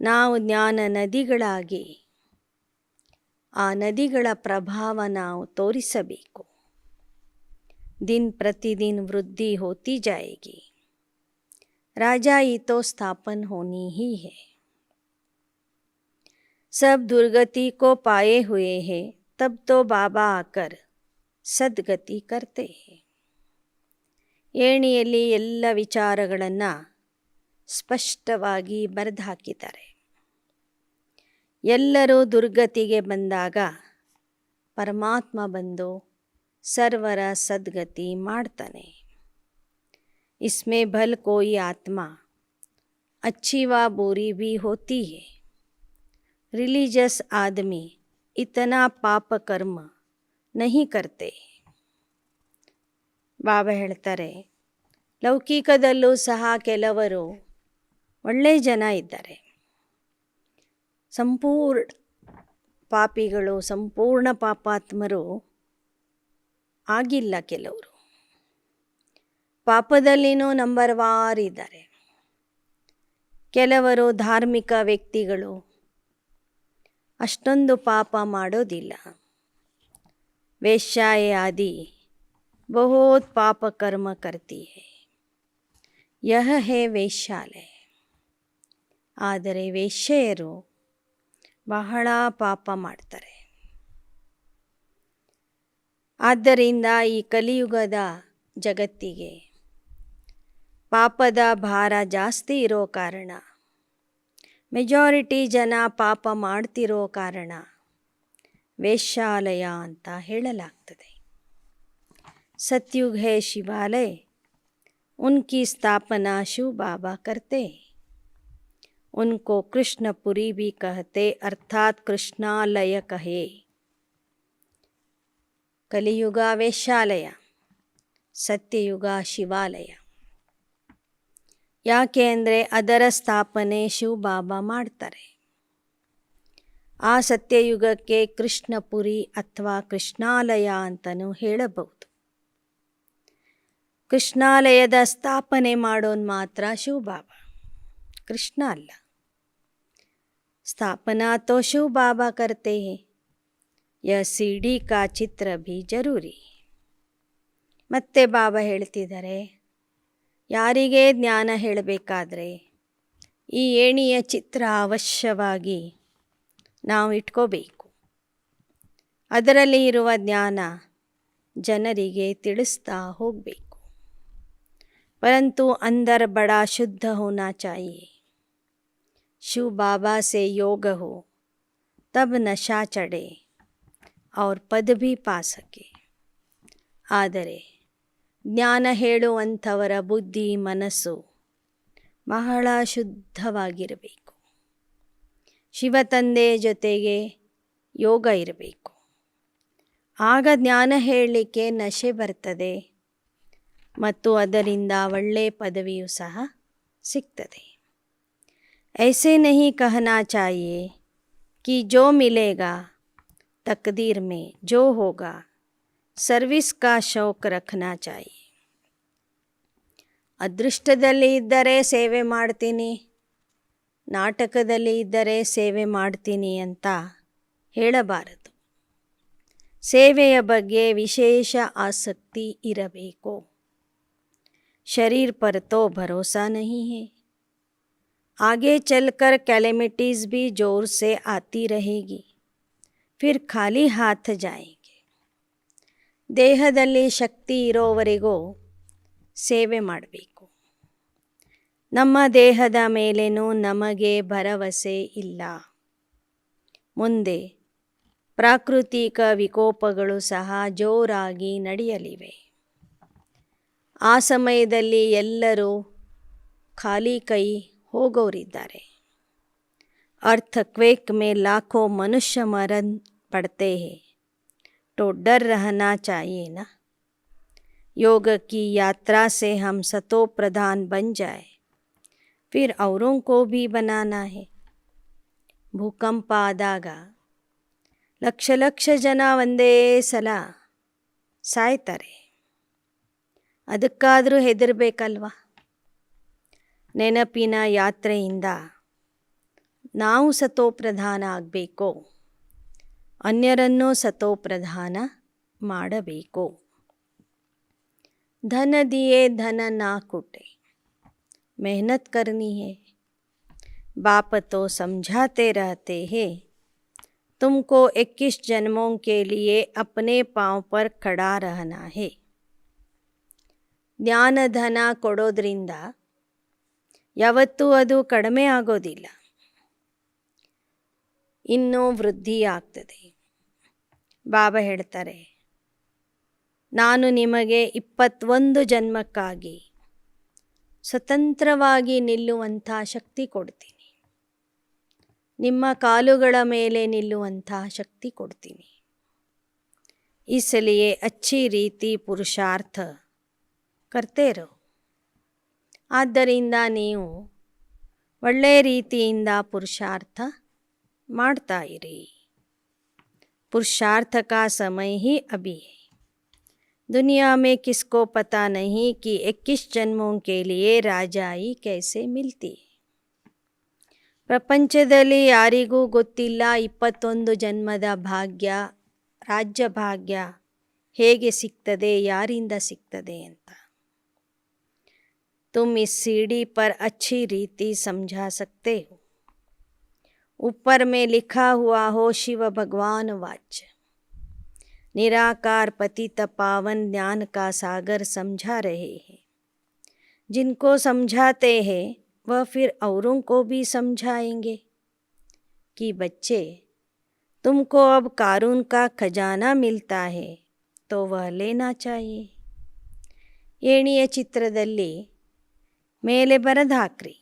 ನಾವು ಜ್ಞಾನ ನದಿಗಳಾಗಿ ಆ ನದಿಗಳ ಪ್ರಭಾವ ನಾವು ತೋರಿಸಬೇಕು. ದಿನ ಪ್ರತಿದಿನ ವೃದ್ಧಿ ಹೋತಿ ಜಾएगी, राजाई तो स्थापन होनी ही है. सब दुर्गति को पाए हुए हैं तब तो बाबा आकर सद्गति करते हैं. ಏಣಿಯಲ್ಲಿ ಎಲ್ಲ ವಿಚಾರಗಳನ್ನು ಸ್ಪಷ್ಟವಾಗಿ ಬರೆದು ಹಾಕಿದ್ದಾರೆ. ಎಲ್ಲರೂ ದುರ್ಗತಿಗೆ ಬಂದಾಗ ಪರಮಾತ್ಮ ಬಂದು ಸರ್ವರ ಸದ್ಗತಿ ಮಾಡ್ತಾನೆ. इसमें भल कोई आत्मा अच्छी व बुरी भी होती है. रिलीजियस आदमी इतना पाप कर्म नहीं करते. ಬಾಬಾ ಹೇಳ್ತಾರೆ, ಲೌಕಿಕದಲ್ಲೂ ಸಹ ಕೆಲವರು ಒಳ್ಳೆಯ ಜನ ಇದ್ದಾರೆ. ಸಂಪೂರ್ಣ ಪಾಪಿಗಳು, ಸಂಪೂರ್ಣ ಪಾಪಾತ್ಮರು ಆಗಿಲ್ಲ. ಕೆಲವರು ಪಾಪದಲ್ಲಿನೂ ನಂಬರ್ ವಾರ್ ಇದ್ದಾರೆ. ಕೆಲವರು ಧಾರ್ಮಿಕ ವ್ಯಕ್ತಿಗಳು ಅಷ್ಟೊಂದು ಪಾಪ ಮಾಡೋದಿಲ್ಲ. ವೇಶ್ಯಾಯೆ ಆದಿ बहुत पाप कर्म करती है. यह है ವೇಶ್ಯಾಲಯ. ಆದರೆ ವೇಶ್ಯೆಯರು ಬಹಳ ಪಾಪ ಮಾಡ್ತಾರೆ. ಆದ್ದರಿಂದ ಈ ಕಲಿಯುಗದ ಜಗತ್ತಿಗೆ ಪಾಪದ ಭಾರ ಜಾಸ್ತಿ ಇರೋ ಕಾರಣ, ಮೆಜಾರಿಟಿ ಜನ ಪಾಪ ಮಾಡ್ತಿರೋ ಕಾರಣ ವೇಶ್ಯಾಲಯ ಅಂತ ಹೇಳಲಾಗ್ತದೆ. सतयुग है शिवालय, उनकी स्थापना शिव बाबा करते. उनको कृष्णपुरी भी कहते, अर्थात कृष्णालय कहे. ಕಲಿಯುಗ ವೇಶ್ಯಾಲಯ, ಸತ್ಯಯುಗ ಶಿವಾಲಯ. ಯಾಕೆ ಅಂದರೆ ಅದರ ಸ್ಥಾಪನೆ ಶಿವ ಬಾಬಾ ಮಾಡ್ತಾರೆ. ಆ ಸತ್ಯಯುಗಕ್ಕೆ ಕೃಷ್ಣಪುರಿ ಅಥವಾ ಕೃಷ್ಣಾಲಯ ಅಂತಲೂ ಹೇಳಬಹುದು. ಕೃಷ್ಣಾಲಯದ ಸ್ಥಾಪನೆ ಮಾಡೋನು ಮಾತ್ರ ಶಿವ ಬಾಬಾ, ಕೃಷ್ಣ ಅಲ್ಲ. ಸ್ಥಾಪನಾ ತೋ ಶಿವ ಬಾಬಾ ಕರ್ತೆ ಹೈ. ಯಹ सीढ़ी का ಚಿತ್ರ भी ಜರೂರಿ. ಮತ್ತೆ ಬಾಬಾ ಹೇಳ್ತಿದ್ದಾರೆ, ಯಾರಿಗೇ ಜ್ಞಾನ ಹೇಳಬೇಕಾದ್ರೆ ಈ ಏಣಿಯ ಚಿತ್ರ ಅವಶ್ಯವಾಗಿ ನಾವು ಇಟ್ಕೋಬೇಕು. ಅದರಲ್ಲಿ ಇರುವ ಜ್ಞಾನ ಜನರಿಗೆ ತಿಳಿಸ್ತಾ ಹೋಗಬೇಕು. परंतु अंदर बड़ा शुद्ध होना चाहिए. शिव बाबा से योग हो तब नशा चढ़े और पद भी पा सके. ಆದರೆ ಜ್ಞಾನ ಹೇಳುವಂಥವರ ಬುದ್ಧಿ ಮನಸ್ಸು ಬಹಳ ಶುದ್ಧವಾಗಿರಬೇಕು. ಶಿವತಂದೆ ಜೊತೆಗೆ ಯೋಗ ಇರಬೇಕು. ಆಗ ಜ್ಞಾನ ಹೇಳಲಿಕ್ಕೆ ನಶೆ ಬರ್ತದೆ ಮತ್ತು ಅದರಿಂದ ಒಳ್ಳೆ ಪದವಿಯೂ ಸಹ ಸಿಗ್ತದೆ. ऐसे नहीं कहना चाहिए कि जो मिलेगा तकदीर में जो होगा सर्विस का शौक रखना चाहिए. ಅದೃಷ್ಟದಲ್ಲಿ ಇದ್ದರೆ ಸೇವೆ ಮಾಡ್ತೀನಿ, ನಾಟಕದಲ್ಲಿ ಇದ್ದರೆ ಸೇವೆ ಮಾಡ್ತೀನಿ ಅಂತ ಹೇಳಬಾರದು. ಸೇವೆಯ ಬಗ್ಗೆ ವಿಶೇಷ ಆಸಕ್ತಿ ಇರಬೇಕು. शरीर पर तो भरोसा नहीं है. आगे चलकर कैलेमिटीज़ भी ज़ोर से आती रहेगी, फिर खाली हाथ जाएंगे. ದೇಹದಲ್ಲಿ ಶಕ್ತಿ ಇರೋವರೆಗೂ ಸೇವೆ ಮಾಡಬೇಕು. ನಮ್ಮ ದೇಹದ ಮೇಲೇನೂ ನಮಗೆ ಭರವಸೆ ಇಲ್ಲ. ಮುಂದೆ ಪ್ರಾಕೃತಿಕ ವಿಕೋಪಗಳು ಸಹ ಜೋರಾಗಿ ನಡೆಯಲಿವೆ. ಆ ಸಮಯದಲ್ಲಿ ಎಲ್ಲರೂ ಖಾಲಿ ಕೈ ಹೋಗೋರಿದ್ದಾರೆ. अर्थक्वेक में लाखों मनुष्य मरण पड़ते हैं, तो डर रहना चाहिए ना. योग की यात्रा से हम सतो प्रधान बन जाए, फिर औरों को भी बनाना है. ಭೂಕಂಪ ಆದಾಗ ಲಕ್ಷ ಲಕ್ಷ ಜನ ಒಂದೇ ಸಲ ಸಾಯ್ತಾರೆ. ಅದಕ್ಕಾದರೂ ಹೆದರಬೇಕಲ್ವ? ನೆನಪಿನ ಯಾತ್ರೆಯಿಂದ ನಾವು ಸತೋಪ್ರಧಾನ ಆಗಬೇಕು, ಅನ್ಯರನ್ನು ಸತೋಪ್ರಧಾನ ಮಾಡಬೇಕು. धन दिए धन ना कूटे, मेहनत करनी है. बाप तो समझाते रहते हैं, तुमको 21 जन्मों के लिए अपने पाँव पर खड़ा रहना है. ಜ್ಞಾನ ಧನ ಕೊಡೋದ್ರಿಂದ ಯಾವತ್ತೂ ಅದು ಕಡಿಮೆ ಆಗೋದಿಲ್ಲ, ಇನ್ನೂ ವೃದ್ಧಿ ಆಗ್ತದೆ. ಬಾಬಾ ಹೇಳ್ತಾರೆ, ನಾನು ನಿಮಗೆ 21 ಜನ್ಮಕ್ಕಾಗಿ ಸ್ವತಂತ್ರವಾಗಿ ನಿಲ್ಲುವಂಥ ಶಕ್ತಿ ಕೊಡ್ತೀನಿ, ನಿಮ್ಮ ಕಾಲುಗಳ ಮೇಲೆ ನಿಲ್ಲುವಂಥ ಶಕ್ತಿ ಕೊಡ್ತೀನಿ. इसलिए अच्छी ರೀತಿ ಪುರುಷಾರ್ಥ ಕರ್ತೆ ರಹೋ. ಆದ್ದರಿಂದ ನೀವು ಒಳ್ಳೆಯ ರೀತಿಯಿಂದ ಪುರುಷಾರ್ಥ ಮಾಡ್ತಾ ಇರಿ. पुरुषार्थ का समय ही अभी है. दुनिया में किसको पता नहीं कि 21 जन्मों के लिए राजाई कैसे मिलती है. ಪ್ರಪಂಚದಲ್ಲಿ ಯಾರಿಗೂ ಗೊತ್ತಿಲ್ಲ 21 ಜನ್ಮದ ಭಾಗ್ಯ, ರಾಜ್ಯ ಭಾಗ್ಯ ಹೇಗೆ ಸಿಗ್ತದೆ, ಯಾರಿಂದ ಸಿಗ್ತದೆ ಅಂತ. तुम इस सीढ़ी पर अच्छी रीति समझा सकते हो. ऊपर में लिखा हुआ हो शिव भगवान वाच, निराकार पतित पावन ज्ञान का सागर समझा रहे हैं. जिनको समझाते हैं वह फिर औरों को भी समझाएंगे कि बच्चे, तुमको अब कारून का खजाना मिलता है तो वह लेना चाहिए. ಏಣಿಯ ಚಿತ್ರದಲ್ಲಿ ಮೇಲೆ ಬರೆದು ಹಾಕ್ರಿ,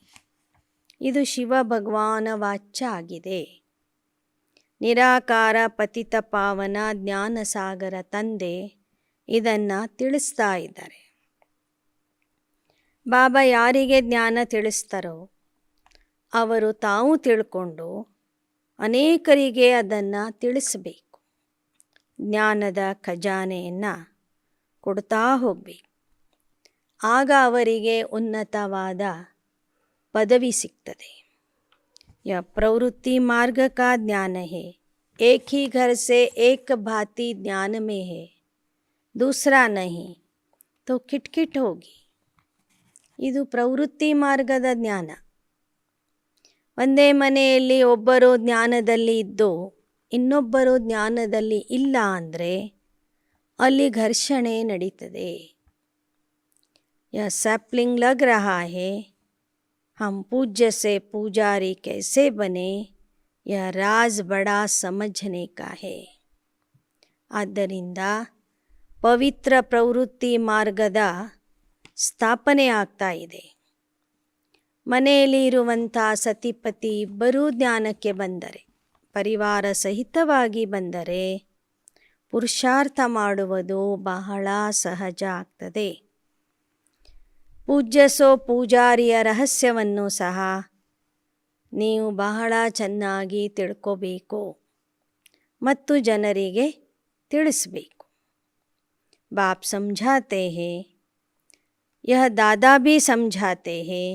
ಇದು ಶಿವ ಭಗವಾನ ವಾಚ್ಯ ಆಗಿದೆ. ನಿರಾಕಾರ ಪತಿತ ಪಾವನ ಜ್ಞಾನ ಸಾಗರ ತಂದೆ ಇದನ್ನು ತಿಳಿಸ್ತಾ ಇದ್ದಾರೆ. ಬಾಬಾ ಯಾರಿಗೆ ಜ್ಞಾನ ತಿಳಿಸ್ತಾರೋ ಅವರು ತಾವು ತಿಳ್ಕೊಂಡು ಅನೇಕರಿಗೆ ಅದನ್ನು ತಿಳಿಸಬೇಕು. ಜ್ಞಾನದ ಖಜಾನೆಯನ್ನು ಕೊಡ್ತಾ ಹೋಗಬೇಕು. ಆಗ ಅವರಿಗೆ ಉನ್ನತವಾದ पदवी सिक्तदे. यह प्रवृत्ति मार्ग का ज्ञान है. एक ही घर से एक भांति ज्ञान में है, दूसरा नहीं तो किटकिट होगी. ಇದು ಪ್ರವೃತ್ತಿ ಮಾರ್ಗದ ಜ್ಞಾನ. ಒಂದೇ ಮನೆಯಲ್ಲಿ ಒಬ್ಬರು ಜ್ಞಾನದಲ್ಲಿ ಇದ್ದು ಇನ್ನೊಬ್ಬರು ಜ್ಞಾನದಲ್ಲಿ ಇಲ್ಲ ಅಂದರೆ ಅಲ್ಲಿ ಘರ್ಷಣೆ ನಡೀತದೆ. यह सैपलिंग लग रहा है, हम पूज्य से पुजारी कैसे बने, यह राज बड़ा समझने का है. ಆದ್ದರಿಂದ ಪವಿತ್ರ ಪ್ರವೃತ್ತಿ ಮಾರ್ಗದ ಸ್ಥಾಪನೆ ಆಗ್ತಾ ಇದೆ. ಮನೆಯಲ್ಲಿ ಇರುವಂಥ ಸತಿಪತಿ ಇಬ್ಬರೂ ಜ್ಞಾನಕ್ಕೆ ಬಂದರೆ, ಪರಿವಾರ ಸಹಿತವಾಗಿ ಬಂದರೆ ಪುರುಷಾರ್ಥ ಮಾಡುವುದು ಬಹಳ ಸಹಜ ಆಗ್ತದೆ. ಪೂಜ್ಯಸೋ ಪೂಜಾರಿಯ ರಹಸ್ಯವನ್ನು ಸಹ ನೀವು ಬಹಳ ಚೆನ್ನಾಗಿ ತಿಳ್ಕೋಬೇಕು ಮತ್ತು ಜನರಿಗೆ ತಿಳಿಸಬೇಕು. ಬಾಪ್ ಸಮझाते हैं, यह दादा भी समझाते हैं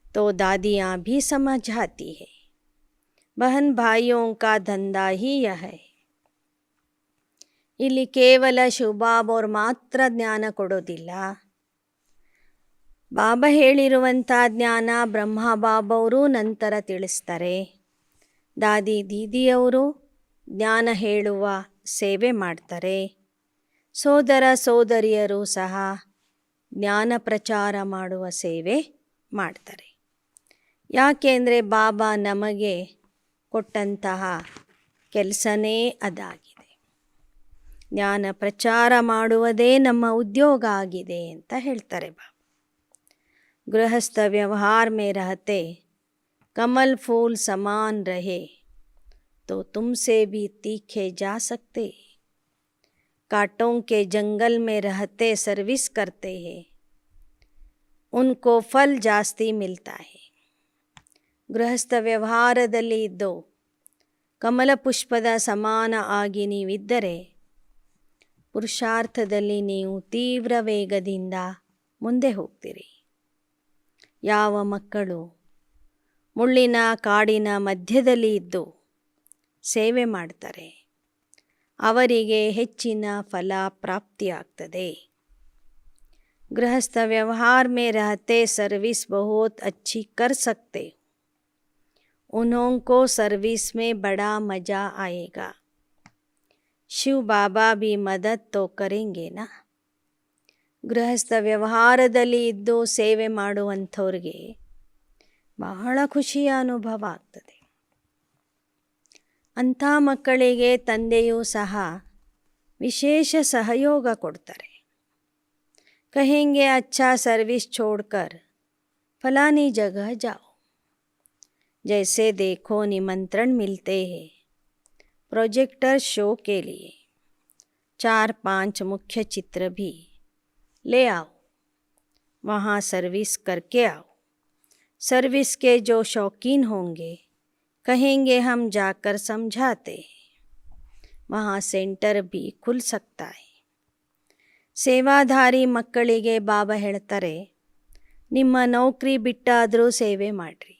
तो दादियाँ भी समझाती है. बहन भाइयों का धंधा ही यह है. ಇಲ್ಲಿ ಕೇವಲ ಶಿವಬಾಬಾ ಅವರು ಮಾತ್ರ ಜ್ಞಾನ ಕೊಡೋದಿಲ್ಲ. ಬಾಬಾ ಹೇಳಿರುವಂಥ ಜ್ಞಾನ ಬ್ರಹ್ಮಬಾಬವರು ನಂತರ ತಿಳಿಸ್ತಾರೆ. ದಾದಿ ದೀದಿಯವರು ಜ್ಞಾನ ಹೇಳುವ ಸೇವೆ ಮಾಡ್ತಾರೆ. ಸೋದರ ಸೋದರಿಯರು ಸಹ ಜ್ಞಾನ ಪ್ರಚಾರ ಮಾಡುವ ಸೇವೆ ಮಾಡ್ತಾರೆ. ಯಾಕೆಂದರೆ ಬಾಬಾ ನಮಗೆ ಕೊಟ್ಟಂತಹ ಕೆಲಸನೇ ಅದಾಗಿದೆ. ಜ್ಞಾನ ಪ್ರಚಾರ ಮಾಡುವುದೇ ನಮ್ಮ ಉದ್ಯೋಗ ಆಗಿದೆ ಅಂತ ಹೇಳ್ತಾರೆ ಬಾಬಾ. ಗೃಹಸ್ಥ ವ್ಯವಹಾರ ಮೇ ರಹತೆ ಕಮಲ್ ಫೂಲ್ ಸಮಾನ್ ರಹೆ तो तुमसे भी तीखे जा सकते. कांटों के जंगल में रहते सर्विस करते हैं, उनको फल ಜಾಸ್ತಿ मिलता है. ಗೃಹಸ್ಥ ವ್ಯವಹಾರದಲ್ಲಿ ಇದ್ದು ಕಮಲ ಪುಷ್ಪದ ಸಮಾನ ಆಗಿ ನೀವಿದ್ದರೆ ಪುರುಷಾರ್ಥದಲ್ಲಿ ನೀವು ತೀವ್ರ ವೇಗದಿಂದ ಮುಂದೆ ಹೋಗ್ತೀರಿ. ಯಾವ ಮಕ್ಕಳು ಮುಳ್ಳಿನ ಕಾಡಿನ ಮಧ್ಯದಲ್ಲಿ ಇದ್ದು ಸೇವೆ ಮಾಡ್ತಾರೆ ಅವರಿಗೆ ಹೆಚ್ಚಿನ ಫಲ ಪ್ರಾಪ್ತಿಯಾಗ್ತದೆ. गृहस्थ व्यवहार में रहते सर्विस बहुत अच्छी कर सकते, उन्हों को सर्विस में बड़ा मज़ा आएगा. शिव बाबा भी मदद तो करेंगे ना. ಗೃಹಸ್ಥ ವ್ಯವಹಾರದಲ್ಲಿ ಇದ್ದು ಸೇವೆ ಮಾಡುವಂಥವ್ರಿಗೆ ಬಹಳ ಖುಷಿಯ ಅನುಭವ ಆಗ್ತದೆ. ಅಂಥ ಮಕ್ಕಳಿಗೆ ತಂದೆಯೂ ಸಹ ವಿಶೇಷ ಸಹಯೋಗ ಕೊಡ್ತಾರೆ. कहेंगे अच्छा सर्विस छोड़कर फलानी जगह जाओ. जैसे देखो निमंत्रण मिलते हैं प्रोजेक्टर शो के लिए, 4-5 मुख्य चित्र भी ले आओ, वहाँ सर्विस करके आओ. सर्विस के जो शौकीन होंगे कहेंगे हम जाकर समझाते हैं, वहाँ सेंटर भी खुल सकता है. ಸೇವಾಧಾರಿ ಮಕ್ಕಳಿಗೆ ಬಾಬಾ ಹೇಳ್ತಾರೆ, ನಿಮ್ಮ ನೌಕರಿ ಬಿಟ್ಟಾದರೂ ಸೇವೆ ಮಾಡಿರಿ.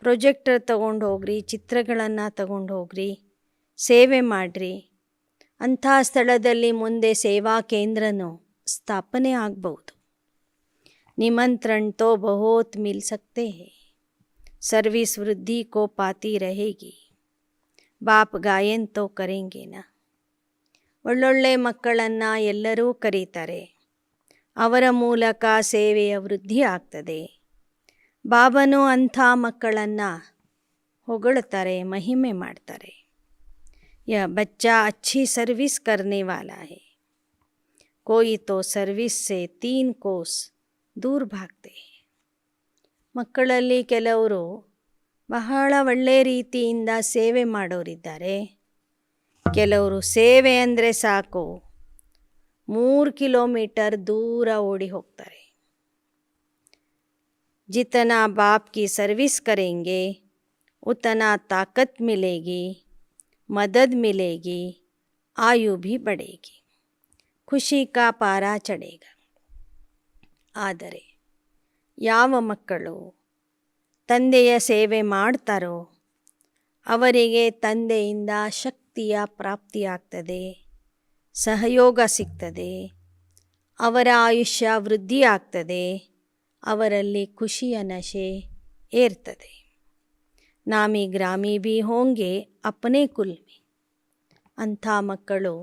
ಪ್ರೊಜೆಕ್ಟರ್ ತಗೊಂಡು ಹೋಗ್ರಿ, ಚಿತ್ರಗಳನ್ನು ತಗೊಂಡು ಹೋಗ್ರಿ, ಸೇವೆ ಮಾಡಿರಿ. ಅಂಥ ಸ್ಥಳದಲ್ಲಿ ಮುಂದೆ ಸೇವಾ ಕೇಂದ್ರನೂ ಸ್ಥಾಪನೆ ಆಗ್ಬೋದು. निमंत्रण तो बहुत मिल सकते हैं, सर्विस वृद्धि को पाती रहेगी. बाप गायन तो करेंगे ना. ಒಳ್ಳೊಳ್ಳೆ ಮಕ್ಕಳನ್ನು ಎಲ್ಲರೂ ಕರೀತಾರೆ, ಅವರ ಮೂಲಕ ಸೇವೆಯ ವೃದ್ಧಿ ಆಗ್ತದೆ. ಬಾಬನೂ ಅಂಥ ಮಕ್ಕಳನ್ನು ಹೊಗಳ್ತಾರೆ, ಮಹಿಮೆ ಮಾಡ್ತಾರೆ. यह बच्चा अच्छी सर्विस करने वाला है, कोई तो सर्विस से 3 कोस दूर भागते हैं. ಮಕ್ಕಳಲ್ಲಿ ಕೆಲವರು ಬಹಳ ಒಳ್ಳೆಯ ರೀತಿಯಿಂದ ಸೇವೆ ಮಾಡೋರಿದ್ದಾರೆ. ಕೆಲವರು ಸೇವೆ ಅಂದರೆ ಸಾಕು 3 ಕಿಲೋಮೀಟರ್ ದೂರ ಓಡಿ ಹೋಗ್ತಾರೆ. जितना बाप की सर्विस करेंगे उतना ताकत मिलेगी, मदद मिलेगी, आयु भी बढ़ेगी, ಖುಷಿ का पारा चढ़ेगा. ಆದರೆ ಯಾವ ಮಕ್ಕಳು ತಂದೆಯ ಸೇವೆ ಮಾಡ್ತಾರೋ ಅವರಿಗೆ ತಂದೆಯಿಂದ ಶಕ್ತಿಯ ಪ್ರಾಪ್ತಿಯಾಗ್ತದೆ, ಸಹಯೋಗ ಸಿಗ್ತದೆ, ಅವರ ಆಯುಷ್ಯ ವೃದ್ಧಿಯಾಗ್ತದೆ, ಅವರಲ್ಲಿ ಖುಷಿಯ ನಶೆ ಏರ್ತದೆ. ನಾಮಿ ಗ್ರಾಮಿ ಭೀ ಹೋಂಗೆ ಅಪನೆ ಕುಲ್ ಮೇ. ಅಂಥ ಮಕ್ಕಳು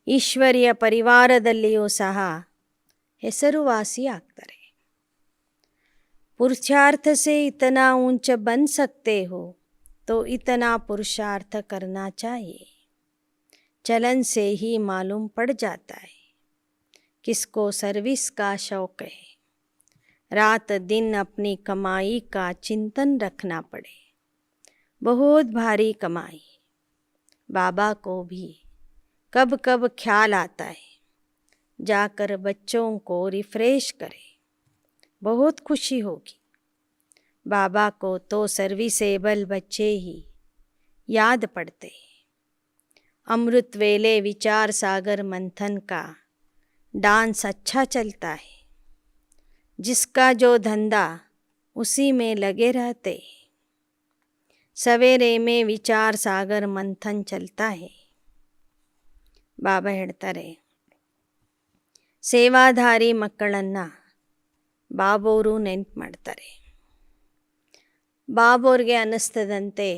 ಈಶ್ವರಿಯ ಪರಿವಾರದಲ್ಲಿಯೂ ಸಹ ಹೆಸರುವಾಸಿ ಆಗ್ತಾರೆ. पुरुषार्थ से इतना ऊंच बन सकते हो तो इतना पुरुषार्थ करना चाहिए. चलन से ही मालूम पड़ जाता है किसको सर्विस का शौक है. रात दिन अपनी कमाई का चिंतन रखना पड़े, बहुत भारी कमाई. बाबा को भी कब कब ख्याल आता है जाकर बच्चों को रिफ्रेश करे, बहुत खुशी होगी. बाबा को तो सर्विसेबल बच्चे ही याद पड़ते. अमृत वेले विचार सागर मंथन का डांस अच्छा चलता है, जिसका जो धंधा उसी में लगे रहते. सवेरे में विचार सागर मंथन चलता है. ಬಾಬಾ ಹೇಳ್ತಾರೆ, ಸೇವಾಧಾರಿ ಮಕ್ಕಳನ್ನು ಬಾಬೋರು ನೆನ್ಪು ಮಾಡ್ತಾರೆ. ಬಾಬೋರ್ಗೆ ಅನ್ನಿಸ್ತದಂತೆ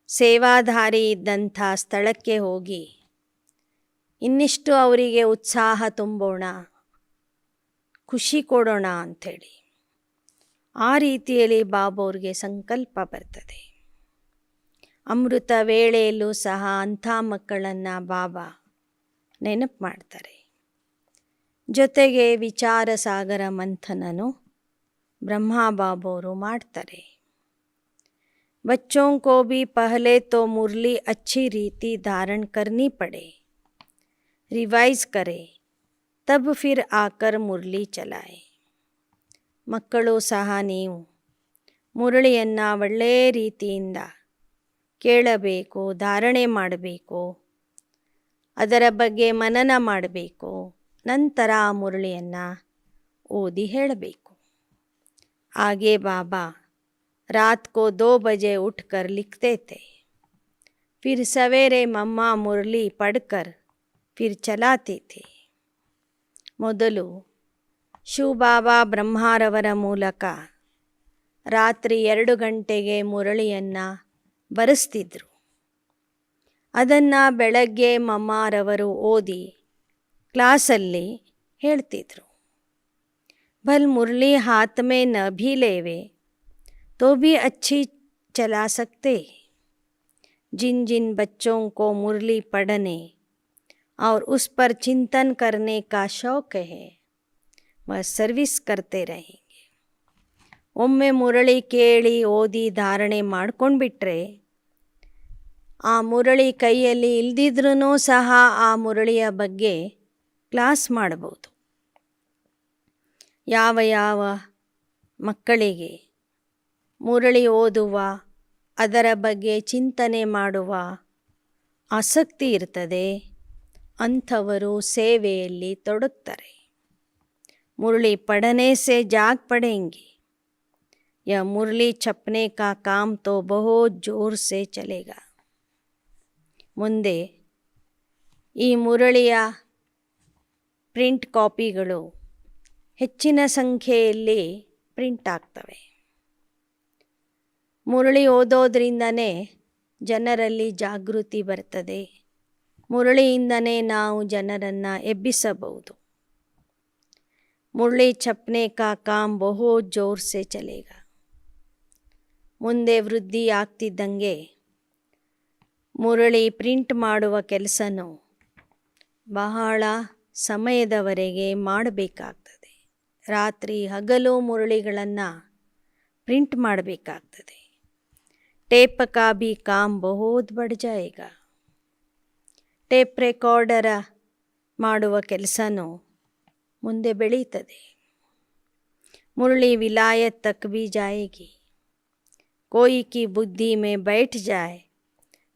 ಸೇವಾಧಾರಿ ಇದ್ದಂಥ ಸ್ಥಳಕ್ಕೆ ಹೋಗಿ ಇನ್ನಿಷ್ಟು ಅವರಿಗೆ ಉತ್ಸಾಹ ತುಂಬೋಣ, ಖುಷಿ ಕೊಡೋಣ ಅಂಥೇಳಿ. ಆ ರೀತಿಯಲ್ಲಿ ಬಾಬವ್ರಿಗೆ ಸಂಕಲ್ಪ ಬರ್ತದೆ. ಅಮೃತ ವೇಳೆಯಲ್ಲೂ ಸಹ ಅಂಥ ಮಕ್ಕಳನ್ನು ಬಾಬಾ ನೆನಪು ಮಾಡ್ತಾರೆ. ಜೊತೆಗೆ ವಿಚಾರ ಸಾಗರ ಮಂಥನನು ಬ್ರಹ್ಮ ಬಾಬವರು ಮಾಡ್ತಾರೆ. बच्चों को भी पहले तो मुरली अच्छी रीति धारण करनी पड़े, रिवाइज करे, तब फिर आकर मुरली चलाए. ಮಕ್ಕಳು ಸಹ ನೀವು ಮುರಳಿಯನ್ನು ಒಳ್ಳೆಯ ರೀತಿಯಿಂದ ಕೇಳಬೇಕು, ಧಾರಣೆ ಮಾಡಬೇಕು, ಅದರ ಬಗ್ಗೆ ಮನನ ಮಾಡಬೇಕು. ನಂತರ ಆ ಮುರಳಿಯನ್ನು ಓದಿ ಹೇಳಬೇಕು. ಆगे बाबा रात को 2 बजे उठकर लिखते थे, फिर सवेरे मम्मा मुरली पढ़कर फिर चलाते थे. ಮೊದಲು ಶಿವಬಾಬಾ ಬ್ರಹ್ಮಾರವರ ಮೂಲಕ ರಾತ್ರಿ 2 ಗಂಟೆಗೆ ಮುರಳಿಯನ್ನು ಬರೆಸ್ತಿದ್ರು. ಅದನ್ನು ಬೆಳಗ್ಗೆ ಮಮ್ಮಾರವರು ಓದಿ ಕ್ಲಾಸಲ್ಲಿ ಹೇಳ್ತಿದ್ರು. भल मुरली हाथ में न भी लेवे तो भी अच्छी चला सकते. जिन जिन बच्चों को मुरली पढ़ने और उस पर चिंतन करने का शौक़ है वह सर्विस करते रहेंगे. ಒಮ್ಮೆ ಮುರಳಿ ಕೇಳಿ ಓದಿ ಧಾರಣೆ ಮಾಡ್ಕೊಂಡ್ಬಿಟ್ರೆ ಆ ಮುರಳಿ ಕೈಯಲ್ಲಿ ಇಲ್ದಿದ್ರೂ ಸಹ ಆ ಮುರಳಿಯ ಬಗ್ಗೆ ಕ್ಲಾಸ್ ಮಾಡ್ಬೋದು. ಯಾವ ಯಾವ ಮಕ್ಕಳಿಗೆ ಮುರಳಿ ಓದುವ, ಅದರ ಬಗ್ಗೆ ಚಿಂತನೆ ಮಾಡುವ ಆಸಕ್ತಿ ಇರ್ತದೆ ಅಂಥವರು ಸೇವೆಯಲ್ಲಿ ತೊಡಗ್ತಾರೆ. मुरली पढ़ने से जाग पड़ेंगे. यह मुरली छपने का काम तो बहुत जोर से चलेगा. ಮುಂದೆ ಈ ಮುರಳಿಯ ಪ್ರಿಂಟ್ ಕಾಪಿಗಳು ಹೆಚ್ಚಿನ ಸಂಖ್ಯೆಯಲ್ಲಿ ಪ್ರಿಂಟ್ ಆಗ್ತವೆ. ಮುರಳಿ ಓದೋದ್ರಿಂದನೇ ಜನರಲ್ಲಿ ಜಾಗೃತಿ ಬರ್ತದೆ. ಮುರಳಿಯಿಂದನೇ ನಾವು ಜನರನ್ನು ಎಬ್ಬಿಸಬಹುದು. ಮುರಳಿ ಛಪ್ನೆ ಕಾ ಕಾಮ್ ಬಹುತ್ ಜೋರ್ ಸೆ ಚಲೇಗಾ. ಮುಂದೆ ವೃದ್ಧಿ ಆಗ್ತಿದ್ದಂಗೆ ಮುರಳಿ ಪ್ರಿಂಟ್ ಮಾಡುವ ಕೆಲಸನೂ ಬಹಳ ಸಮಯದವರೆಗೆ ಮಾಡಬೇಕಾಗ್ತದೆ. ರಾತ್ರಿ ಹಗಲು ಮುರಳಿಗಳನ್ನು ಪ್ರಿಂಟ್ ಮಾಡಬೇಕಾಗ್ತದೆ. ಟೇಪ್ ಕಾ ಭಿ ಕಾಮ್ ಬಹುತ್ ಬಢ್ ಜಾಯೇಗಾ. ಟೇಪ್ ರೆಕಾರ್ಡರ ಮಾಡುವ ಕೆಲಸನೂ ಮುಂದೆ ಬೆಳೀತದೆ. मुरली विलायत तक भी जाएगी. कोई की बुद्धि में बैठ जाए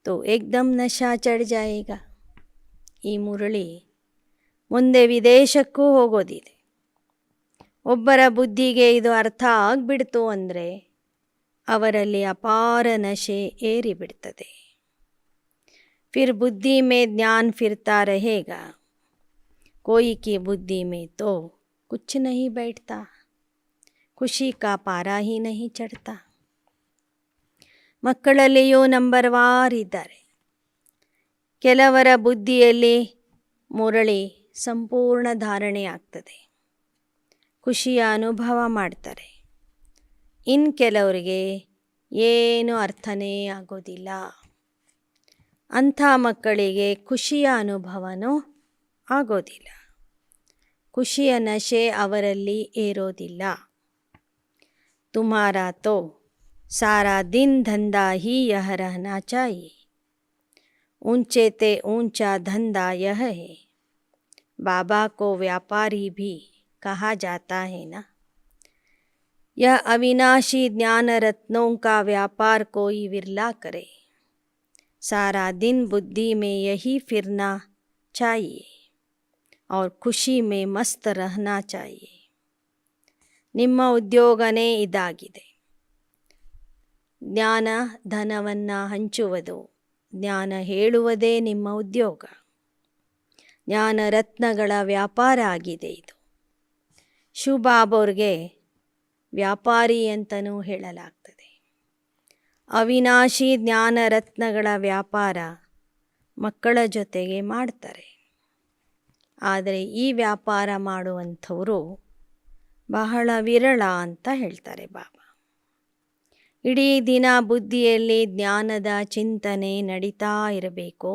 तो एकदम नशा चढ़ जाएगा. ಈ ಮುರಳಿ ಮುಂದೆ ವಿದೇಶಕ್ಕೂ ಹೋಗೋದಿದೆ. ಒಬ್ಬರ ಬುದ್ಧಿಗೆ ಇದು ಅರ್ಥ ಆಗಿಬಿಡ್ತು ಅಂದರೆ ಅವರಲ್ಲಿ ಅಪಾರ ನಶೆ ಏರಿಬಿಡ್ತದೆ. फिर बुद्धि में ज्ञान फिरता रहेगा. कोई की बुद्धि में तो कुछ नहीं बैठता. ಖುಷಿ ಕಾ ಪಾರಾ ಹಿ ನಹಿ ಚಡ್ತಾ. ಮಕ್ಕಳಲ್ಲಿಯೂ ನಂಬರ್ ವಾರ್ ಇದ್ದಾರೆ. ಕೆಲವರ ಬುದ್ಧಿಯಲ್ಲಿ ಮುರಳಿ ಸಂಪೂರ್ಣ ಧಾರಣೆ ಆಗ್ತದೆ, ಖುಷಿಯ ಅನುಭವ ಮಾಡ್ತಾರೆ. ಇನ್ನು ಕೆಲವರಿಗೆ ಏನು ಅರ್ಥನೇ ಆಗೋದಿಲ್ಲ. ಅಂಥ ಮಕ್ಕಳಿಗೆ ಖುಷಿಯ ಅನುಭವನೂ ಆಗೋದಿಲ್ಲ. ಖುಷಿಯ ನಶೆ ಅವರಲ್ಲಿ ಏರೋದಿಲ್ಲ. तुम्हारा तो सारा दिन धंधा ही यह रहना चाहिए. ऊंचे ते ऊंचा धंधा यह है. बाबा को व्यापारी भी कहा जाता है ना. यह अविनाशी ज्ञान रत्नों का व्यापार कोई विरला करे. सारा दिन बुद्धि में यही फिरना चाहिए और खुशी में मस्त रहना चाहिए. ನಿಮ್ಮ ಉದ್ಯೋಗನೇ ಇದಾಗಿದೆ. ಜ್ಞಾನ ಧನವನ್ನು ಹಂಚುವುದು, ಜ್ಞಾನ ಹೇಳುವುದೇ ನಿಮ್ಮ ಉದ್ಯೋಗ. ಜ್ಞಾನ ರತ್ನಗಳ ವ್ಯಾಪಾರ ಆಗಿದೆ ಇದು. ಶಿವಬಾಬಾವ್ರಿಗೆ ವ್ಯಾಪಾರಿ ಅಂತಲೂ ಹೇಳಲಾಗ್ತದೆ. ಅವಿನಾಶಿ ಜ್ಞಾನ ರತ್ನಗಳ ವ್ಯಾಪಾರ ಮಕ್ಕಳ ಜೊತೆಗೆ ಮಾಡ್ತಾರೆ. ಆದರೆ ಈ ವ್ಯಾಪಾರ ಮಾಡುವಂಥವರು ಬಹಳ ವಿರಳ ಅಂತ ಹೇಳ್ತಾರೆ ಬಾಬಾ. ಇಡೀ ದಿನ ಬುದ್ಧಿಯಲ್ಲಿ ಜ್ಞಾನದ ಚಿಂತನೆ ನಡೀತಾ ಇರಬೇಕು.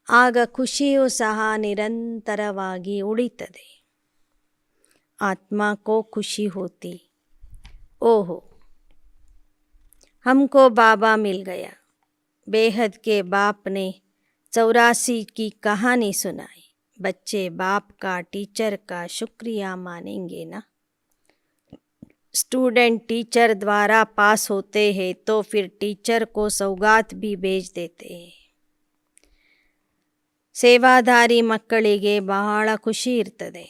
ಆಗ ಖುಷಿಯೂ ಸಹ ನಿರಂತರವಾಗಿ ಉಳಿತದೆ. ಆತ್ಮ ಕೋ ಖುಷಿ ಹೋತಿ, ಓಹೋ हमको बाबा मिल गया. बेहद के बाप ने 84 की कहानी सुनाई. बच्चे बाप का टीचर का शुक्रिया मानेंगे ना. स्टूडेंट टीचर द्वारा पास होते हैं तो फिर टीचर को सौगात भी भेज देते हैं. ಸೇವಾದಾರಿ ಮಕ್ಕಳಿಗೆ ಬಹಳ ಖುಷಿ ಇರ್ತದೆ.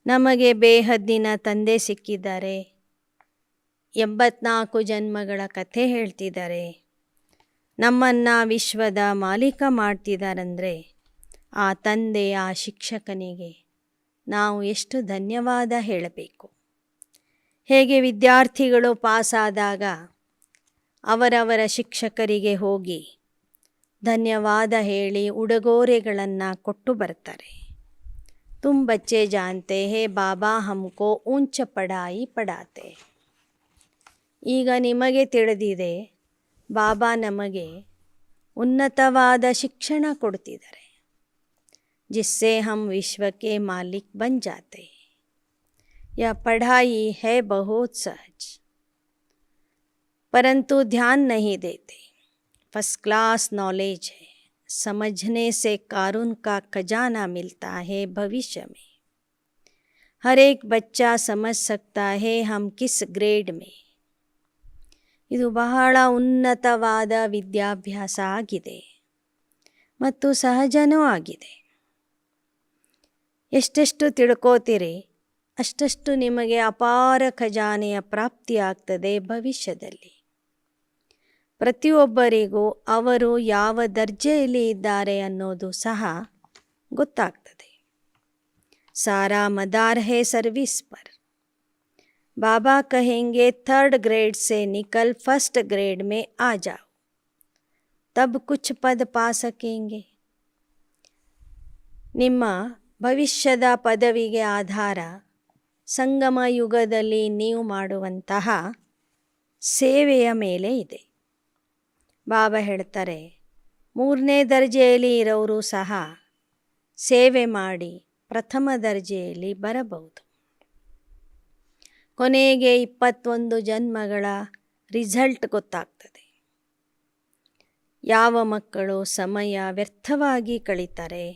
ನಮಗೆ ಬೇಹದ್ದಿನ ತಂದೆ ಸಿಕ್ಕಿದ್ದಾರೆ, 84 ಜನ್ಮಗಳ ಕಥೆ ಹೇಳ್ತಿದ್ದಾರೆ, ನಮ್ಮನ್ನು ವಿಶ್ವದ ಮಾಲೀಕ ಮಾಡ್ತಿದ್ದಾರಂದರೆ ಆ ತಂದೆ, ಆ ಶಿಕ್ಷಕನಿಗೆ ನಾವು ಎಷ್ಟು ಧನ್ಯವಾದ ಹೇಳಬೇಕು. ಹೇಗೆ ವಿದ್ಯಾರ್ಥಿಗಳು ಪಾಸಾದಾಗ ಅವರವರ ಶಿಕ್ಷಕರಿಗೆ ಹೋಗಿ ಧನ್ಯವಾದ ಹೇಳಿ ಉಡುಗೊರೆಗಳನ್ನು ಕೊಟ್ಟು ಬರ್ತಾರೆ. ತುಮ್ ಬಚ್ಚೆ ಜಾನ್ತೆ ಹೇ ಬಾಬಾ ಹಮ್ಕೋ ಊಂಚ ಪಢಾಯಿ ಪಢಾತೆ. ಈಗ ನಿಮಗೆ ತಿಳಿದಿದೆ, ಬಾಬಾ ನಮಗೆ ಉನ್ನತವಾದ ಶಿಕ್ಷಣ ಕೊಡ್ತಿದ್ದಾರೆ. ಜಿಸ್ಸೆ ಹಮ್ ವಿಶ್ವಕ್ಕೆ ಮಾಲಿಕ್ ಬನ್ ಜಾತೆ. ಯಹ ಪಢಾಯಿ ಹೈ ಬಹುತ್ ಸಹಜ್, ಪರಂತು ಧ್ಯಾನ್ ನಹೀ ದೇತೆ. फर्स्ट क्लास नॉलेज है, समझने से कारून का खजाना मिलता है भविष्य में. हर एक बच्चा समझ सकता है हम किस ग्रेड में. ಇದು ಬಹಳ ಉನ್ನತವಾದ ವಿದ್ಯಾಭ್ಯಾಸ ಆಗಿದೆ ಮತ್ತು ಸಹಜನೂ ಆಗಿದೆ. ಎಷ್ಟೆಷ್ಟು ತಿಳ್ಕೋತೀರಿ ಅಷ್ಟಷ್ಟು ನಿಮಗೆ ಅಪಾರ ಖಜಾನೆಯ ಪ್ರಾಪ್ತಿಯಾಗ್ತದೆ ಭವಿಷ್ಯದಲ್ಲಿ. ಪ್ರತಿಯೊಬ್ಬರಿಗೂ ಅವರು ಯಾವ ದರ್ಜೆಯಲ್ಲಿ ಇದ್ದಾರೆ ಅನ್ನೋದು ಸಹ ಗೊತ್ತಾಗ್ತದೆ. ಸಾರಾ ಮದಾರ್ ಹೇ ಸರ್ವಿಸ್ ಪರ್. बाबा कहेंगे 3rd ग्रेड से निकल 1st ग्रेड में आ जाओ, तब कुछ पद पा सकेंगे. ನಿಮ್ಮ ಭವಿಷ್ಯದ ಪದವಿಗೆ ಆಧಾರ ಸಂಗಮ ಯುಗದಲ್ಲಿ ನೀವು ಮಾಡುವಂತಹ ಸೇವೆಯ ಮೇಲೆ ಇದೆ. ಬಾಬಾ ಹೇಳ್ತಾರೆ, 3ನೇ ದರ್ಜೆಯಲ್ಲಿ ಇರೋರು ಸಹ ಸೇವೆ ಮಾಡಿ ಪ್ರಥಮ ದರ್ಜೆಯಲ್ಲಿ ಬರಬಹುದು. ಕೊನೆಗೆ 21 ಜನ್ಮಗಳ ರಿಸಲ್ಟ್ ಗೊತ್ತಾಗ್ತದೆ. ಯಾವ ಮಕ್ಕಳು ಸಮಯ ವ್ಯರ್ಥವಾಗಿ ಕಳೀತಾರೆ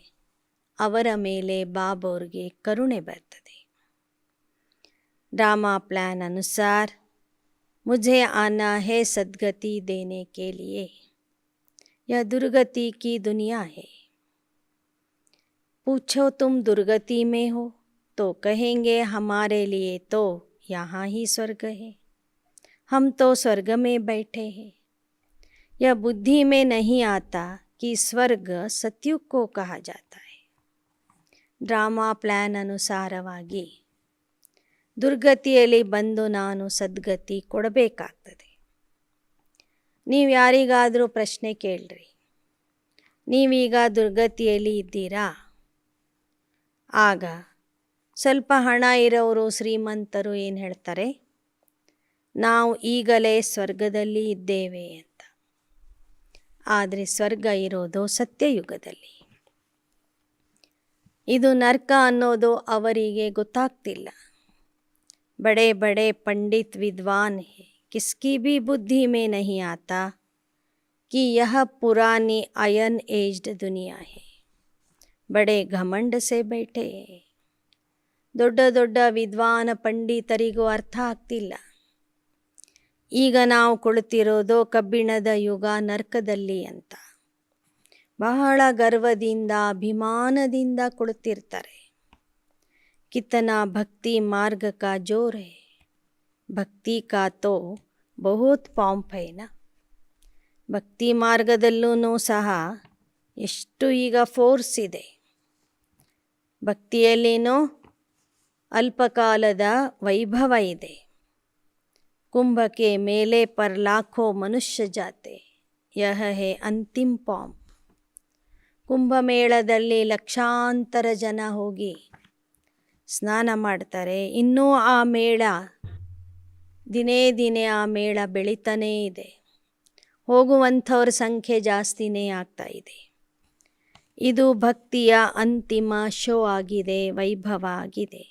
ಅವರ ಮೇಲೆ ಬಾಬೋರ್ಗೆ ಕರುಣೆ ಬರ್ತದೆ. ड्रामा प्लान अनुसार मुझे आना है सद्गति देने के लिए. यह दुर्गति की दुनिया है. पूछो तुम दुर्गति में हो तो कहेंगे हमारे लिए तो यहाँ ही स्वर्ग है, हम तो स्वर्ग में बैठे हैं. यह बुद्धि में नहीं आता कि स्वर्ग सत्युग को कहा जाता है. ಡ್ರಾಮಾ ಪ್ಲ್ಯಾನ್ ಅನುಸಾರವಾಗಿ ದುರ್ಗತಿಯಲ್ಲಿ ಬಂದು ನಾನು ಸದ್ಗತಿ ಕೊಡಬೇಕಾಗ್ತದೆ. ನೀವು ಯಾರಿಗಾದರೂ ಪ್ರಶ್ನೆ ಕೇಳ್ರಿ, ನೀವೀಗ ದುರ್ಗತಿಯಲ್ಲಿ ಇದ್ದೀರಾ? ಆಗ ಸ್ವಲ್ಪ ಹಣ ಇರೋರು ಶ್ರೀಮಂತರು ಏನು ಹೇಳ್ತಾರೆ, ನಾವು ಈಗಲೇ ಸ್ವರ್ಗದಲ್ಲಿ ಇದ್ದೇವೆ ಅಂತ. ಆದರೆ ಸ್ವರ್ಗ ಇರೋದು ಸತ್ಯಯುಗದಲ್ಲಿ. ಇದು ನರ್ಕ ಅನ್ನೋದು ಅವರಿಗೆ ಗೊತ್ತಾಗ್ತಿಲ್ಲ. ಬಡೆ ಬಡೆ पंडित विद्वान है, किसकी भी बुद्धि में नहीं आता कि यह पुरानी आयन एज्ड दुनिया है. बड़े घमंड से बैठे. ದೊಡ್ಡ ದೊಡ್ಡ ವಿದ್ವಾನ ಪಂಡಿತರಿಗೂ ಅರ್ಥ ಆಗ್ತಿಲ್ಲ. ಈಗ ನಾವು ಕುಳಿತಿರೋದು ಕಬ್ಬಿಣದ ಯುಗ ನರ್ಕದಲ್ಲಿ ಅಂತ. ಬಹಳ ಗರ್ವದಿಂದ ಅಭಿಮಾನದಿಂದ ಕುಳಿತಿರ್ತಾರೆ. ಕಿತನಾ ಭಕ್ತಿ ಮಾರ್ಗ ಕಾ ಜೋರ್ ಹೈ, ಭಕ್ತಿ ಕಾ ತೋ ಬಹುತ್ ಪಾಂಪ್ ಹೈ ನಾ. ಭಕ್ತಿ ಮಾರ್ಗದಲ್ಲೂ ಸಹ ಎಷ್ಟು ಈಗ ಫೋರ್ಸ್ ಇದೆ. ಭಕ್ತಿಯಲ್ಲೇನೋ ಅಲ್ಪಕಾಲದ ವೈಭವ ಇದೆ. ಕುಂಭಕ್ಕೆ ಮೇಲೆ ಪರ್ ಲಾಖೋ ಮನುಷ್ಯ ಜಾತೆ, ಯಹ ಹೇ ಅಂತಿಮ್ ಪಾಂಪ್. ಕುಂಭಮೇಳದಲ್ಲಿ ಲಕ್ಷಾಂತರ ಜನ ಹೋಗಿ ಸ್ನಾನ ಮಾಡ್ತಾರೆ. ಇನ್ನೂ ಆ ಮೇಳ ದಿನೇ ದಿನೇ ಆ ಮೇಳ ಬೆಳೀತಾನೇ ಇದೆ. ಹೋಗುವಂಥವ್ರ ಸಂಖ್ಯೆ ಜಾಸ್ತಿನೇ ಆಗ್ತಾ ಇದೆ. ಇದು ಭಕ್ತಿಯ ಅಂತಿಮ ಶೋ ಆಗಿದೆ, ವೈಭವ ಆಗಿದೆ.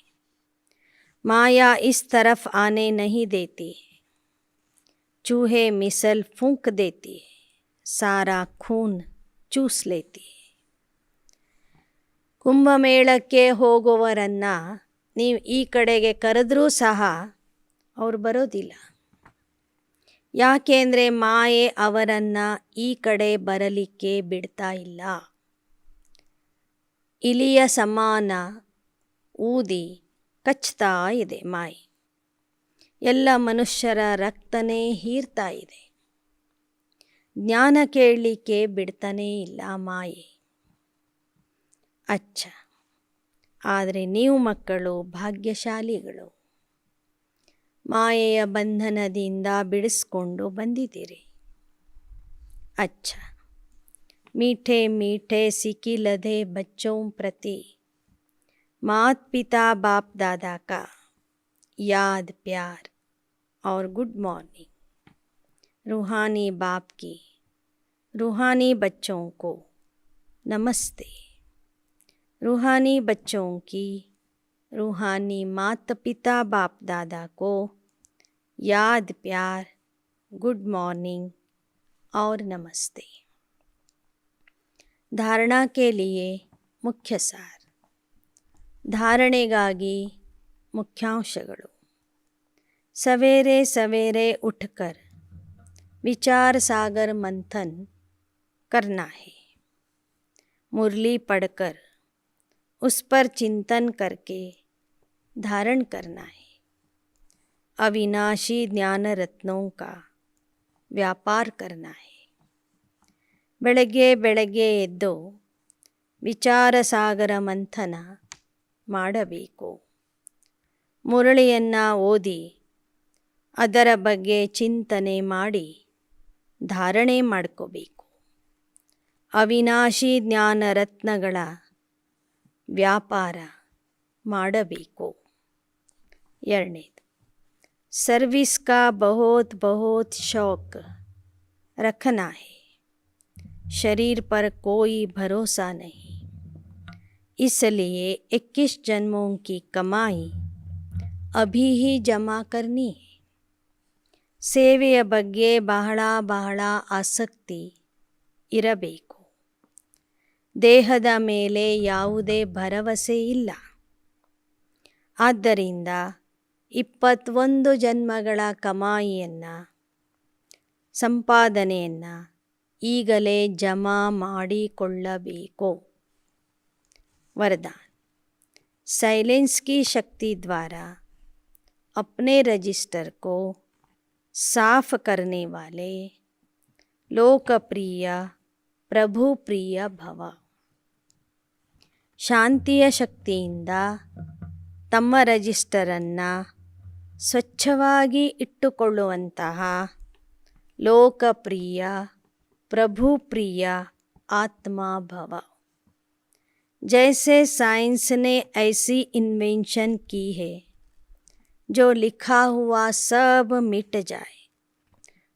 ಮಾಯಾ ಇಸ್ तरफ आने नहीं देती, चूहे मिसल फूंक देती, सारा खून चूस लेती. ಕುಂಭಮೇಳಕ್ಕೆ ಹೋಗುವವರನ್ನು ನೀವು ಈ ಕಡೆಗೆ ಕರೆದ್ರೂ ಸಹ ಅವ್ರು ಬರೋದಿಲ್ಲ. ಯಾಕೆಂದರೆ ಮಾಯೆ ಅವರನ್ನು ಈ ಕಡೆ ಬರಲಿಕ್ಕೆ ಬಿಡ್ತಾ ಇಲ್ಲ. ಇಲಿಯ ಸಮಾನ ಊದಿ ಕಚ್ತಾ ಇದೆ ಮಾಯೆ. ಎಲ್ಲ ಮನುಷ್ಯರ ರಕ್ತನೇ ಹೀರ್ತಾ ಇದೆ. ಜ್ಞಾನ ಕೇಳಲಿಕ್ಕೆ ಬಿಡ್ತಾನೇ ಇಲ್ಲ ಮಾಯೆ. ಅಚ್ಚ, ಆದರೆ ನೀವು ಮಕ್ಕಳು ಭಾಗ್ಯಶಾಲಿಗಳು. ಮಾಯೆಯ ಬಂಧನದಿಂದ ಬಿಡಿಸ್ಕೊಂಡು ಬಂದಿದ್ದೀರಿ. ಅಚ್ಚ, मीठे मीठे सिकी लधे बच्चों प्रति मात पिता बाप दादा का याद प्यार और गुड मॉर्निंग. रूहानी बाप की रूहानी बच्चों को नमस्ते. रूहानी बच्चों की रूहानी मात पिता बाप दादा को याद प्यार, गुड मॉर्निंग और नमस्ते. धारणा के लिए मुख्य सार. ಧಾರಣೆಗಾಗಿ ಮುಖ್ಯಾಂಶಗಳು. सवेरे सवेरे उठकर विचार सागर मंथन करना है. मुरली पढ़कर उस पर चिंतन करके धारण करना है. अविनाशी ज्ञान रत्नों का व्यापार करना है. ಬೆಳಗ್ಗೆ ಬೆಳಗ್ಗೆ ಎದ್ದು ವಿಚಾರ ಸಾಗರ ಮಂಥನ ಮಾಡಬೇಕು. ಮುರಳಿಯನ್ನು ಓದಿ ಅದರ ಬಗ್ಗೆ ಚಿಂತನೆ ಮಾಡಿ ಧಾರಣೆ ಮಾಡ್ಕೋಬೇಕು. ಅವಿನಾಶಿ ಜ್ಞಾನ ರತ್ನಗಳ ವ್ಯಾಪಾರ ಮಾಡಬೇಕು. ಎರಡನೇದು, ಸರ್ವಿಸ್ ಕಾ ಬಹುತ್ ಬಹುತ್ ಶೌಕ್ ರಖನಾ ಹೈ. शरीर पर कोई भरोसा नहीं, इसलिए 21 जन्मों की कमाई अभी ही जमा करनी है. ಸೇವೆಯ ಬಗ್ಗೆ ಬಹಳ ಬಹಳ ಆಸಕ್ತಿ ಇರಬೇಕು. ದೇಹದ ಮೇಲೆ ಯಾವುದೇ ಭರವಸೆ ಇಲ್ಲ. ಆದ್ದರಿಂದ 21 ಜನ್ಮಗಳ ಕಮಾಯಿಯನ್ನು, ಸಂಪಾದನೆಯನ್ನು ಈಗಲೇ ಜಮಾ ಮಾಡಿಕೊಳ್ಳಬೇಕು. वरदान. साइलेंस की शक्ति द्वारा अपने रजिस्टर को साफ करने वाले लोकप्रिय प्रभु प्रिय भव. ಶಾಂತಿಯ ಶಕ್ತಿಯಿಂದ ತಮ್ಮ ರಿಜಿಸ್ಟರನ್ನು ಸ್ವಚ್ಛವಾಗಿ ಇಟ್ಟುಕೊಳ್ಳುವಂತಹ ಲೋಕಪ್ರಿಯ प्रभु प्रिय आत्मा भव. जैसे साइंस ने ऐसी इन्वेंशन की है जो लिखा हुआ सब मिट जाए,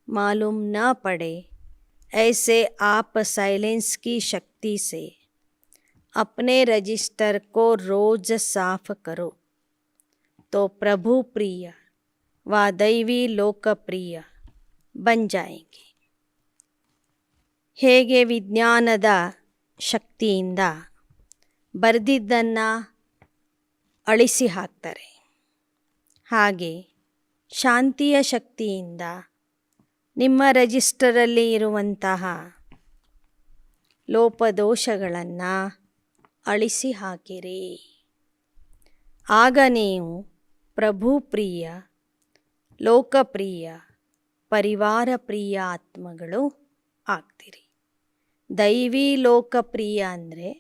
मालूम न पड़े, ऐसे आप साइलेंस की शक्ति से अपने रजिस्टर को रोज साफ करो तो प्रभु प्रिय व दैवी लोकप्रिय बन जाएंगे. ಹೇಗೆ ವಿಜ್ಞಾನದ ಶಕ್ತಿಯಿಂದ ಬರೆದಿದ್ದನ್ನು ಅಳಿಸಿ ಹಾಕ್ತಾರೆ, ಹಾಗೆ ಶಾಂತಿಯ ಶಕ್ತಿಯಿಂದ ನಿಮ್ಮ ರಿಜಿಸ್ಟರಲ್ಲಿ ಇರುವಂತಹ ಲೋಪದೋಷಗಳನ್ನು ಅಳಿಸಿ ಹಾಕಿರಿ. ಆಗ ನೀವು ಪ್ರಭು ಪ್ರಿಯ, ಲೋಕಪ್ರಿಯ, ಪರಿವಾರ ಪ್ರಿಯ ಆತ್ಮಗಳು ಆಗ್ತೀರಿ. ದೈವಿ ಲೋಕಪ್ರಿಯ ಅಂದರೆ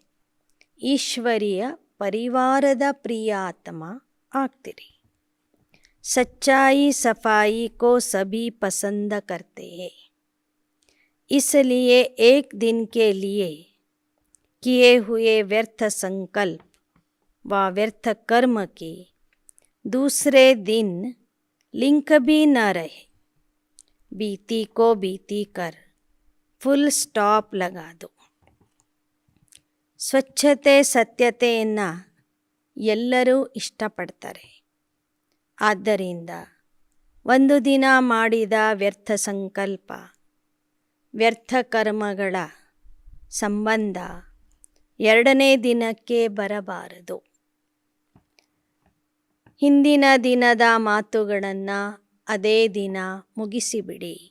ಈಶ್ವರಿಯ ಪರಿವಾರದ ಪ್ರಿಯ ಆತ್ಮ ಆಗ್ತೀರಿ. सच्चाई सफाई को सभी पसंद करते हैं, इसलिए एक दिन के लिए किए हुए व्यर्थ संकल्प व व्यर्थ कर्म की दूसरे दिन लिंक भी न रहे. बीती को बीती कर ಫುಲ್ ಸ್ಟಾಪ್ ಲಗಾದು. ಸ್ವಚ್ಛತೆ ಸತ್ಯತೆಯನ್ನು ಎಲ್ಲರೂ ಇಷ್ಟಪಡ್ತಾರೆ. ಆದ್ದರಿಂದ ಒಂದು ದಿನ ಮಾಡಿದ ವ್ಯರ್ಥ ಸಂಕಲ್ಪ, ವ್ಯರ್ಥ ಕರ್ಮಗಳ ಸಂಬಂಧ ಎರಡನೇ ದಿನಕ್ಕೆ ಬರಬಾರದು. ಹಿಂದಿನ ದಿನದ ಮಾತುಗಳನ್ನು ಅದೇ ದಿನ ಮುಗಿಸಿಬಿಡಿ.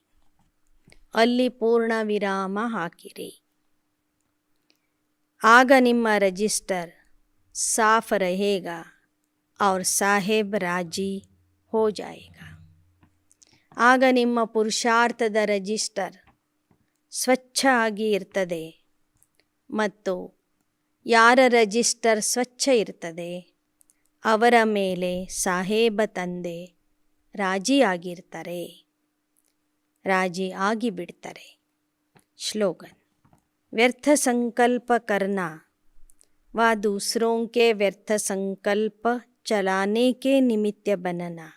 ಅಲ್ಲಿ ಪೂರ್ಣ ವಿರಾಮ ಹಾಕಿರಿ. ಆಗ ನಿಮ್ಮ ರಜಿಸ್ಟರ್ ಸಾಫ್ रहेगा और ಸಾಹೇಬ್ ರಾಜಿ हो जाएगा. ಆಗ ನಿಮ್ಮ ಪುರುಷಾರ್ಥದ ರಜಿಸ್ಟರ್ ಸ್ವಚ್ಛ ಆಗಿ ಇರ್ತದೆ ಮತ್ತು ಯಾರ ರಜಿಸ್ಟರ್ ಸ್ವಚ್ಛ ಇರ್ತದೆ ಅವರ ಮೇಲೆ ಸಾಹೇಬ ತಂದೆ ರಾಜಿ ಆಗಿರ್ತಾರೆ, ರಾಜಿ ಆಗಿಬಿಡ್ತಾರೆ. श्लोगन. व्यर्थ संकल्प करना व दूसरों के व्यर्थ संकल्प चलाने के निमित्त बनना,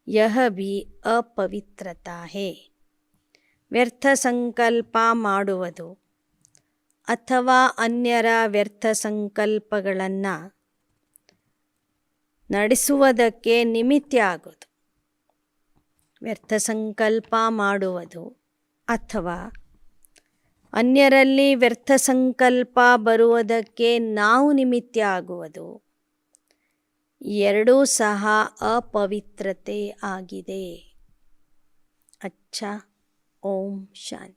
यह भी अपवित्रता है. ವ್ಯರ್ಥ ಸಂಕಲ್ಪ ಮಾಡುವುದು ಅಥವಾ ಅನ್ಯರ ವ್ಯರ್ಥ ಸಂಕಲ್ಪಗಳನ್ನು ನಡೆಸುವುದಕ್ಕೆ ನಿಮಿತ್ತ ಆಗೋದು. ವ್ಯರ್ಥ ಸಂಕಲ್ಪ ಮಾಡುವುದು ಅಥವಾ ಅನ್ಯರಲ್ಲಿ ವ್ಯರ್ಥ ಸಂಕಲ್ಪ ಬರುವುದಕ್ಕೆ ನಾವು ನಿಮಿತ್ತ ಆಗುವುದು ಎರಡೂ ಸಹ ಅಪವಿತ್ರತೆ ಆಗಿದೆ. ಅಚ್ಚಾ. ಓಂ ಶಾಂತಿ.